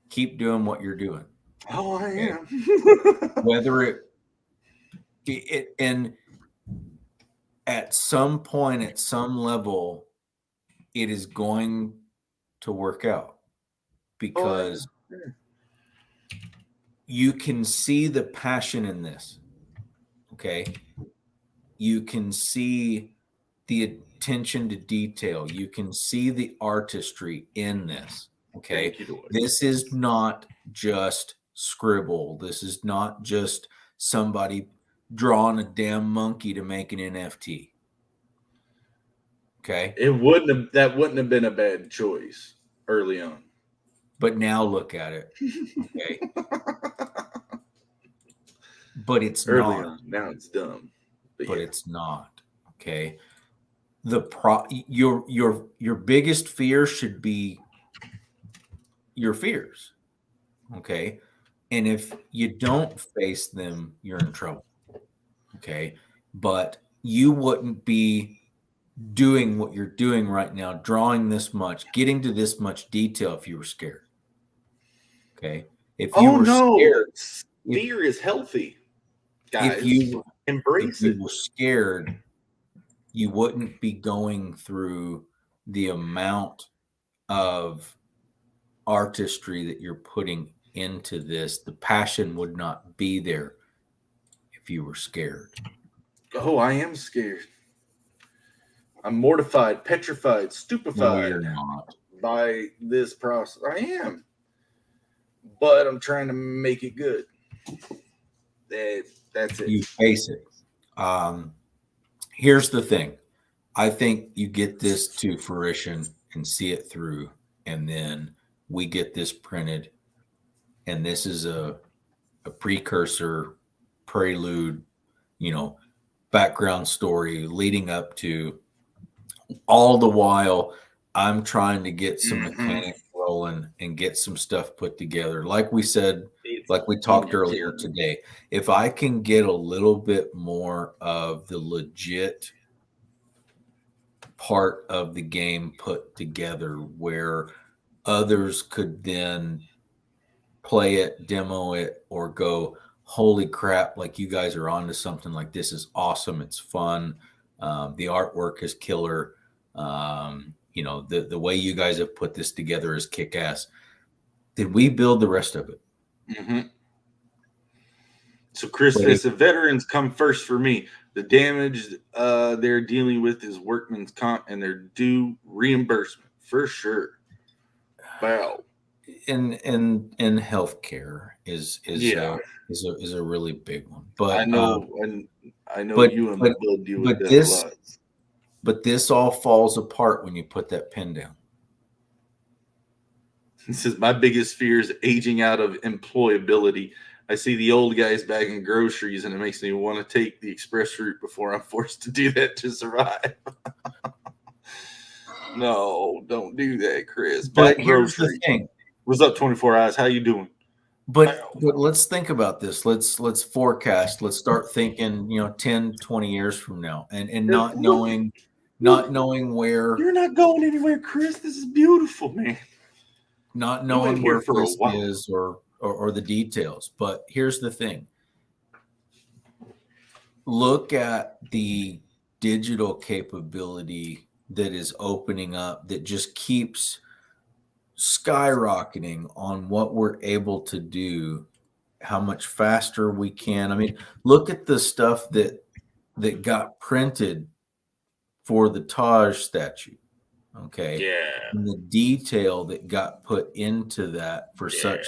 Keep doing what you're doing. Oh, I am. Whether and at some point, at some level, it is going to work out, because you can see the passion in this. Okay. You can see the attention to detail. You can see the artistry in this. Okay. This is not just scribble. This is not just somebody drawing a damn monkey to make an NFT. Okay. That wouldn't have been a bad choice early on. But now look at it. Okay. But it's early not. On. Now it's dumb. But it's not. Okay. Your biggest fear should be your fears. Okay. And if you don't face them, you're in trouble. Okay. But you wouldn't be doing what you're doing right now, drawing this much, getting to this much detail, if you were scared. Okay. If you were scared, fear is healthy. Guys, if you embrace it. If you were scared, you wouldn't be going through the amount of artistry that you're putting into this. The passion would not be there if you were scared. Oh, I am scared. I'm mortified, petrified, stupefied by this process. I am. But I'm trying to make it good. That's it. You face it. Here's the thing. I think you get this to fruition and see it through, and then we get this printed, and this is a precursor, prelude, background story leading up to. All the while, I'm trying to get some mechanics rolling and get some stuff put together. Like we said, like we talked earlier today, if I can get a little bit more of the legit part of the game put together where others could then play it, demo it, or go, holy crap, like you guys are onto something, like this is awesome. It's fun. The artwork is killer. The way you guys have put this together is kick-ass. Did we build the rest of it? Mm-hmm. So, Chris Fisk, if veterans come first for me, the damage they're dealing with is workman's comp, and they're due reimbursement for sure. Wow. In healthcare is a really big one. But I know, and I know but you and but Bud deal with but that a this lot. but this all falls apart when you put that pen down. He says, my biggest fear is aging out of employability. I see the old guys bagging groceries, and it makes me want to take the express route before I'm forced to do that to survive. No, don't do that, Chris. But Bag here's the groceries. thing. What's up, 24 Eyes? How you doing? But let's think about this. Let's forecast. Let's start thinking, 10, 20 years from now, and not knowing where you're not going anywhere, Chris. This is beautiful, man. Not knowing where Fisk while. is or the details. But here's the thing. Look at the digital capability that is opening up that just keeps skyrocketing on what we're able to do, how much faster we can. I mean, look at the stuff that got printed for the Taj statue. Okay. Yeah. And the detail that got put into that for such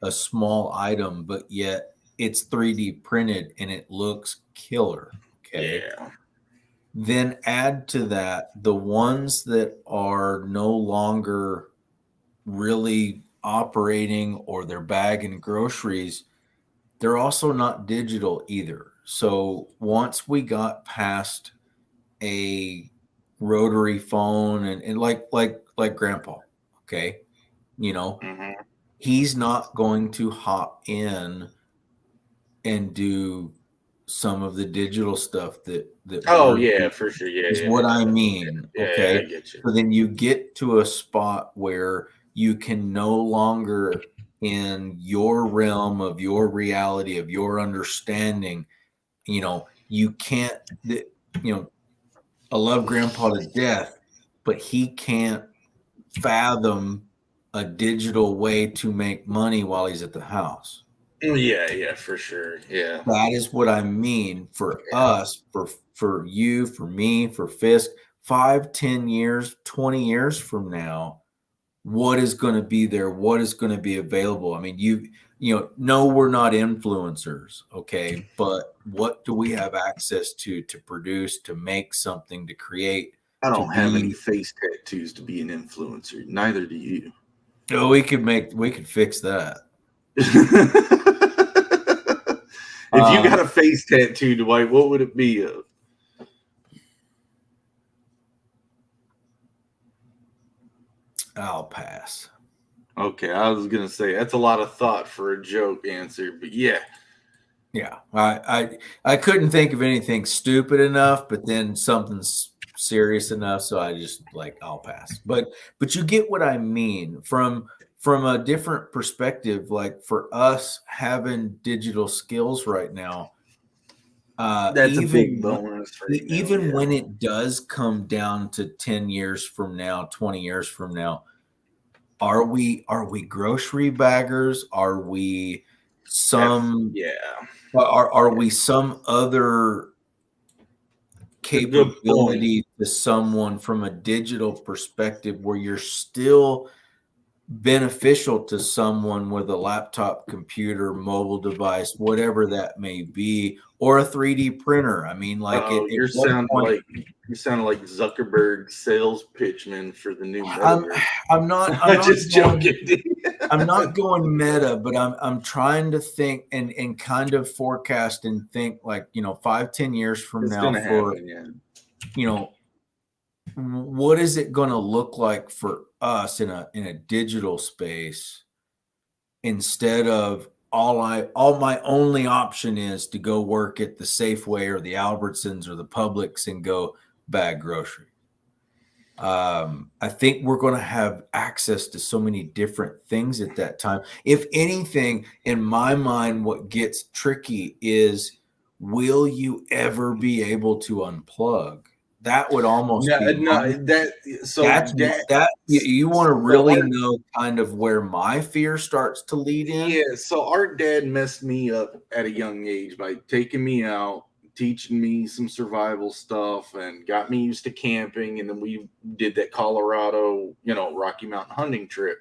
a small item, but yet it's 3D printed and it looks killer. Okay. Yeah. Then add to that the ones that are no longer really operating or they're bagging groceries, they're also not digital either. So once we got past a rotary phone and like grandpa, okay, he's not going to hop in and do some of the digital stuff that for sure. Yeah. Is what I mean. Okay. Yeah, I get you. So then you get to a spot where you can no longer, in your realm of your reality, of your understanding, you can't, I love grandpa to death, but he can't fathom a digital way to make money while he's at the house. Yeah, for sure. Yeah. That is what I mean for us, for you, for me, for Fisk, 5, 10 years, 20 years from now, what is going to be there? What is going to be available? I mean, no, we're not influencers. Okay. But what do we have access to produce, to make something, to create? I don't have any face tattoos to be an influencer. Neither do you. No, we could fix that. If you got a face tattoo, Dwight, what would it be of? I'll pass. Okay, I was gonna say that's a lot of thought for a joke answer, but yeah. Yeah, I couldn't think of anything stupid enough, but then something's serious enough, so I just I'll pass. But you get what I mean from a different perspective. Like for us having digital skills right now, that's a big bonus. When it does come down to 10 years from now, 20 years from now, are we grocery baggers? Are we some? Are we some other capability to someone from a digital perspective where you're still beneficial to someone with a laptop, computer, mobile device, whatever that may be, or a 3D printer? I mean, you sound like Zuckerberg sales pitchman for the new metaverse. I'm not just joking. I'm not going meta, but I'm trying to think and kind of forecast and think 5, 10 years from now what is it going to look like for us in a digital space, instead of all my only option is to go work at the Safeway or the Albertsons or the Publix and go bag groceries. I think we're going to have access to so many different things at that time. If anything, in my mind, what gets tricky is, will you ever be able to unplug? that would almost No, be no, that so that's that that you want to so really know kind of where my fear starts to lead in. yeah, so our dad messed me up at a young age by taking me out, teaching me some survival stuff, and got me used to camping. And then we did that Colorado, Rocky Mountain hunting trip.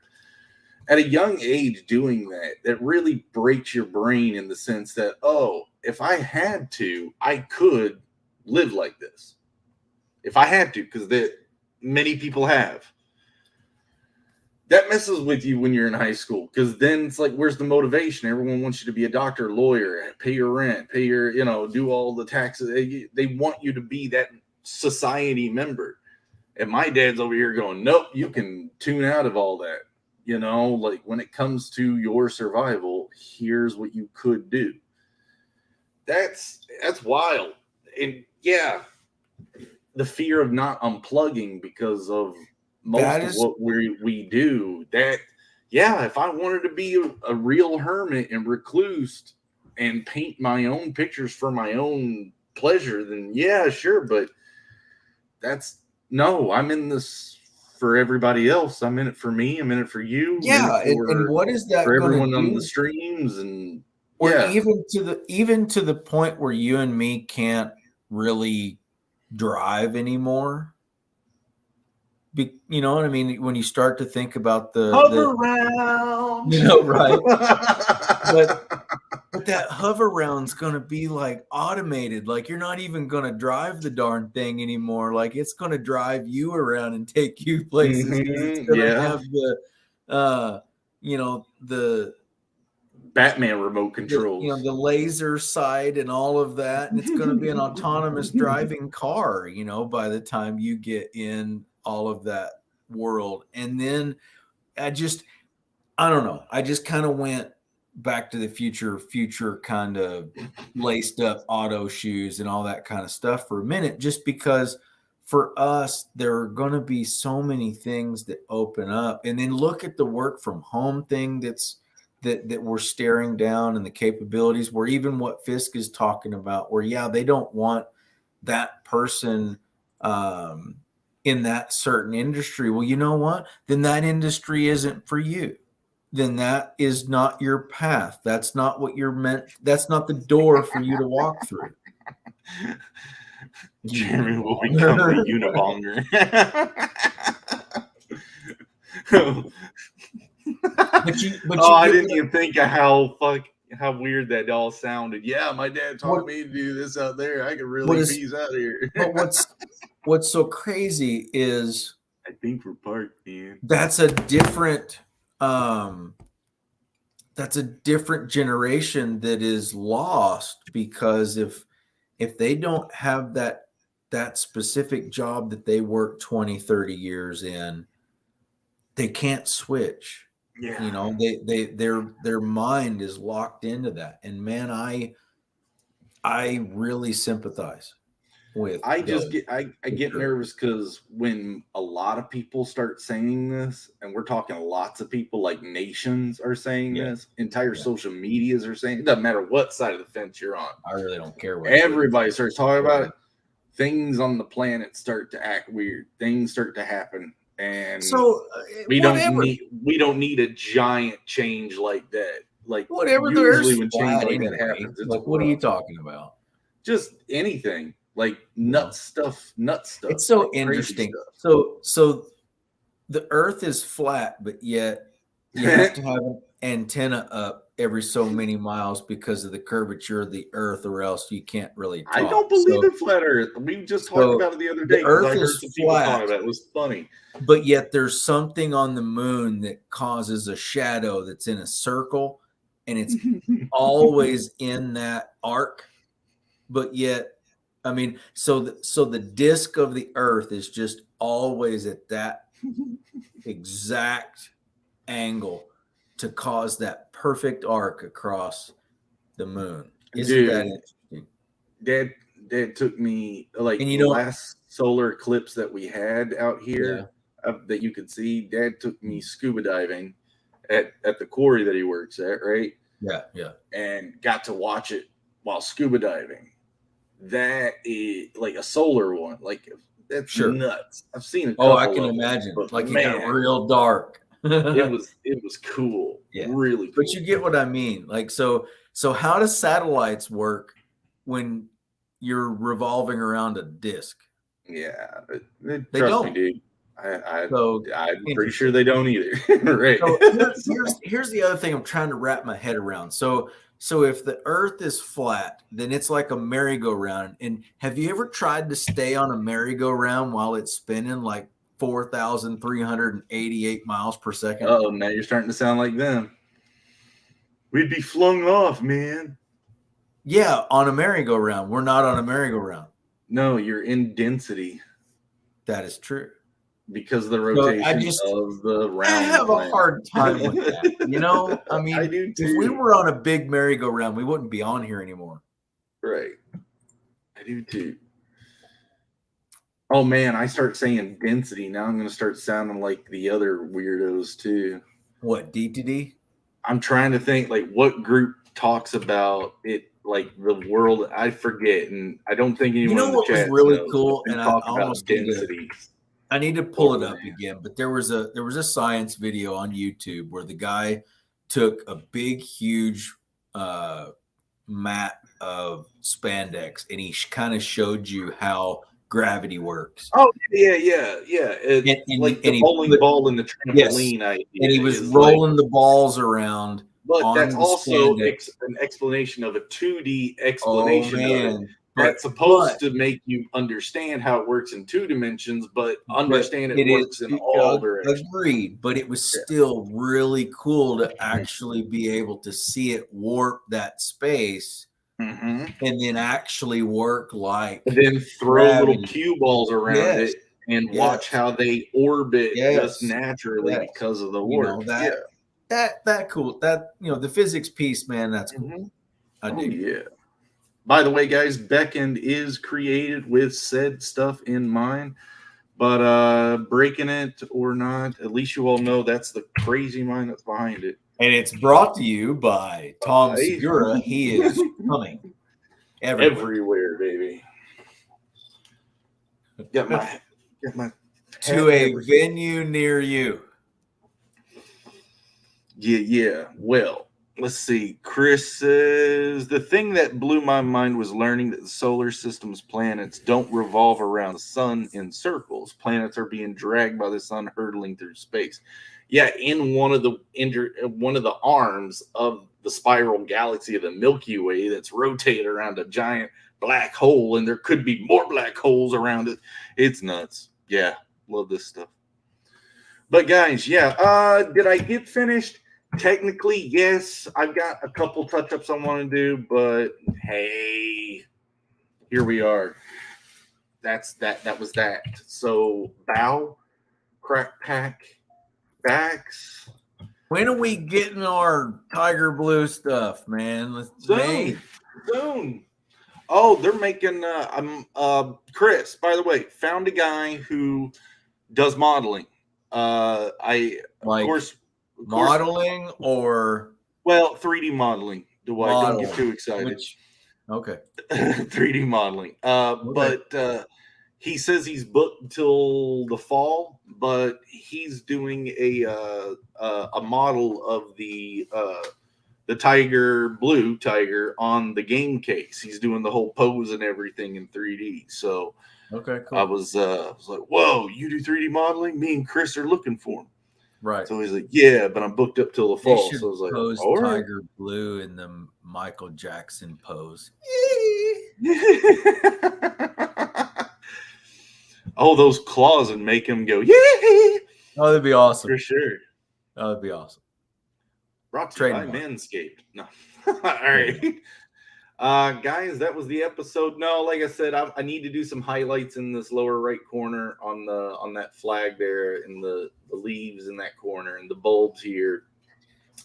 At a young age, doing that really breaks your brain in the sense that, oh, if I had to, I could live like this. If I had to, because that many people have. That messes with you when you're in high school, because then it's like, where's the motivation? Everyone wants you to be a doctor, lawyer, pay your rent, pay your, do all the taxes. They want you to be that society member. And my dad's over here going, nope, you can tune out of all that. Like when it comes to your survival, here's what you could do. That's wild. And yeah, the fear of not unplugging because of most of what we do, that if I wanted to be a real hermit and recluse and paint my own pictures for my own pleasure, then yeah, sure. But I'm in this for everybody else. I'm in it for me. I'm in it for you. Yeah, and what is that for going everyone to on do? the streams? And or even to the point where you and me can't really drive anymore. You know what I mean? When you start to think about hover around, right? But that hover round's going to be like automated. Like you're not even going to drive the darn thing anymore. Like it's going to drive you around and take you places. It's going to have the Batman remote controls, the laser sight and all of that. And it's going to be an autonomous driving car, by the time you get in all of that world. And then I don't know. I just kind of went Back to the future kind of laced up auto shoes and all that kind of stuff for a minute, just because for us, there are going to be so many things that open up. And then look at the work from home thing that we're staring down, and the capabilities, where even what Fisk is talking about, where, they don't want that person in that certain industry. Well, you know what? Then that industry isn't for you. Then that is not your path. That's not what you're meant. That's not the door for you to walk through. Jeremy will become a Unibonger. I didn't even think of how weird that all sounded. Yeah, my dad taught me to do this out there. I could really peace out here. But what's so crazy is, I think we're parked, man. That's a different generation that is lost, because if they don't have that specific job that they work 20, 30 years in, they can't switch. Yeah. Their mind is locked into that. And man, I really sympathize with. I get nervous because when a lot of people start saying this, and we're talking lots of people, like nations are saying this, entire social medias are saying, it doesn't matter what side of the fence you're on. I really don't care what everybody starts talking about it. Things on the planet start to act weird. Things start to happen. And so we don't need a giant change like that. Like whatever, usually when change like that happens, it's like, what are you talking about? Just anything, like nut stuff. It's so like interesting. So the Earth is flat, but yet you have to have an antenna up every so many miles because of the curvature of the Earth, or else you can't really talk. I don't believe in flat Earth. We just talked about it the other day. The Earth is flat. It was funny. But yet there's something on the moon that causes a shadow that's in a circle, and it's always in that arc. But yet, I mean, so the disk of the Earth is just always at that exact angle to cause that perfect arc across the moon. Isn't that interesting? Dad took me, like, and the last solar eclipse that we had out here that you could see. Dad took me scuba diving at the quarry that he works at, right? Yeah. And got to watch it while scuba diving. That is like a solar one. Like That's Sure. nuts. I've seen a couple. Oh, I can of them, imagine. but Like man, it got real dark. it was cool. Yeah. Really cool. But you get what I mean. Like, so how do satellites work when you're revolving around a disk? Yeah, They trust don't. me, dude. So I'm pretty sure they don't either. Right. So here's the other thing I'm trying to wrap my head around. So if the Earth is flat, then it's like a merry-go-round. And have you ever tried to stay on a merry-go-round while it's spinning like 4,388 miles per second? Oh, now you're starting to sound like them. We'd be flung off, man. Yeah, on a merry-go-round. We're not on a merry-go-round. No, you're in density That is true. because of the rotation of the round. I have a hard time with that. You know, I mean, I do too. If we were on a big merry-go-round, we wouldn't be on here anymore. Right. I do too. Oh man, I start saying density. Now I'm going to start sounding like the other weirdos too. What, D2D? I'm trying to think like what group talks about it, like the world. I forget, and I don't think anyone in the what was chat really knows, cool, and and talk I about almost density. I need to pull it up again, but there was a science video on YouTube where the guy took a big, huge mat of spandex and he kind of showed you how gravity works. Oh yeah. It's like the bowling ball and the trampoline idea. And he was rolling the balls around. But that's also an explanation of a 2D explanation of it. That's supposed to make you understand how it works in 2 dimensions, but understand it works in all directions. Agreed, but it was still really cool to actually be able to see it warp that space and then actually work like. And then throw little cue balls around it and watch how they orbit just naturally because of the warp. That cool. That, the physics piece, man, that's cool. I dig it. Yeah. By the way, guys, Beckoned is created with said stuff in mind, but breaking it or not, at least you all know that's the crazy mind that's behind it. And it's brought to you by Tom Segura. He is coming everywhere, baby. Get my to a venue near you. Yeah. Well, let's see. Chris says the thing that blew my mind was learning that the solar system's planets don't revolve around the sun in circles. Planets are being dragged by the sun, hurtling through space. Yeah, in one of the arms of the spiral galaxy of the Milky Way that's rotated around a giant black hole, and there could be more black holes around it. It's nuts. Yeah, love this stuff. But guys, did I get finished? Technically, yes. I've got a couple touch-ups I want to do, but hey, here we are. That was that. So bow, crack pack, backs. When are we getting our Tiger Blue stuff, man? Soon. Oh, they're making Chris, by the way, found a guy who does modeling. Of course, modeling or 3D modeling. Don't get too excited. Okay. 3D modeling. But he says he's booked until the fall, but he's doing a model of the blue tiger on the game case. He's doing the whole pose and everything in 3D. So okay, cool. I was like, whoa, you do 3D modeling? Me and Chris are looking for him. Right. So he's like, yeah, but I'm booked up till the fall. So I was like, pose Tiger Blue in the Michael Jackson pose. Oh, those claws would make him go, yeah. Oh, that'd be awesome. For sure. Oh, that'd be awesome. Brought to you by Manscaped. No. All right. Guys, that was the episode. No, like I said, I need to do some highlights in this lower right corner on that flag there, and the leaves in that corner, and the bulbs here.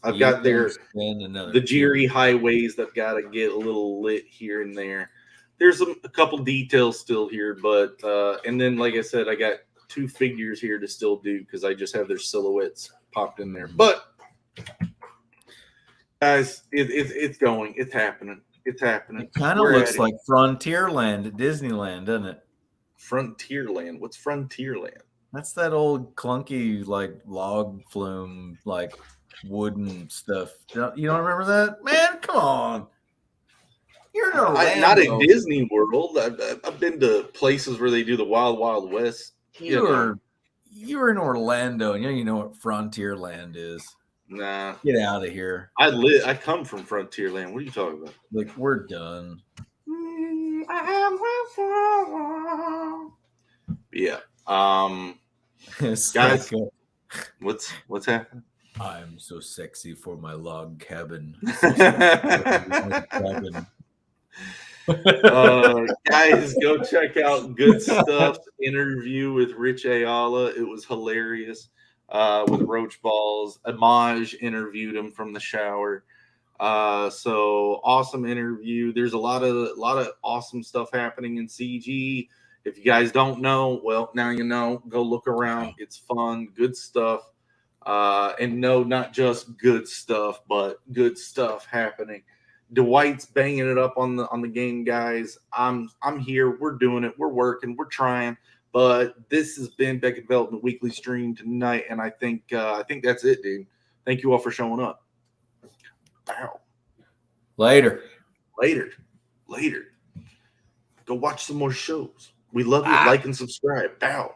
I've got the Jeery highways that got to get a little lit here and there. There's a couple details still here, but and then like I said, I got 2 figures here to still do because I just have their silhouettes popped in there. But guys, it's going. It's happening. It's happening. It kind of looks like Frontierland at Disneyland, doesn't it? Frontierland. What's Frontierland? That's that old clunky like log flume, like wooden stuff. You don't remember that? Man, come on. You're in Orlando. Not at Disney World. I've been to places where they do the Wild Wild West. You were in Orlando, and you know what Frontierland is. Nah. Get out of here. I come from Frontierland. What are you talking about? Like, we're done. Yeah. It's Guys, like, what's happening? I'm so sexy for my log cabin. Guys, go check out Good Stuff's interview with Rich Ayala. It was hilarious. With Roach Balls. Amaj interviewed him from the shower. So awesome interview. There's a lot of awesome stuff happening in CG. If you guys don't know, well, now you know. Go look around. It's fun, good stuff. And no, not just good stuff, but good stuff happening. Dwight's banging it up on the game, guys. I'm here. We're doing it. We're working. We're trying. But this has been Beck Development Weekly Stream tonight, and I think that's it, dude. Thank you all for showing up. Bow. Later. Go watch some more shows. We love you. Like and subscribe. Bow.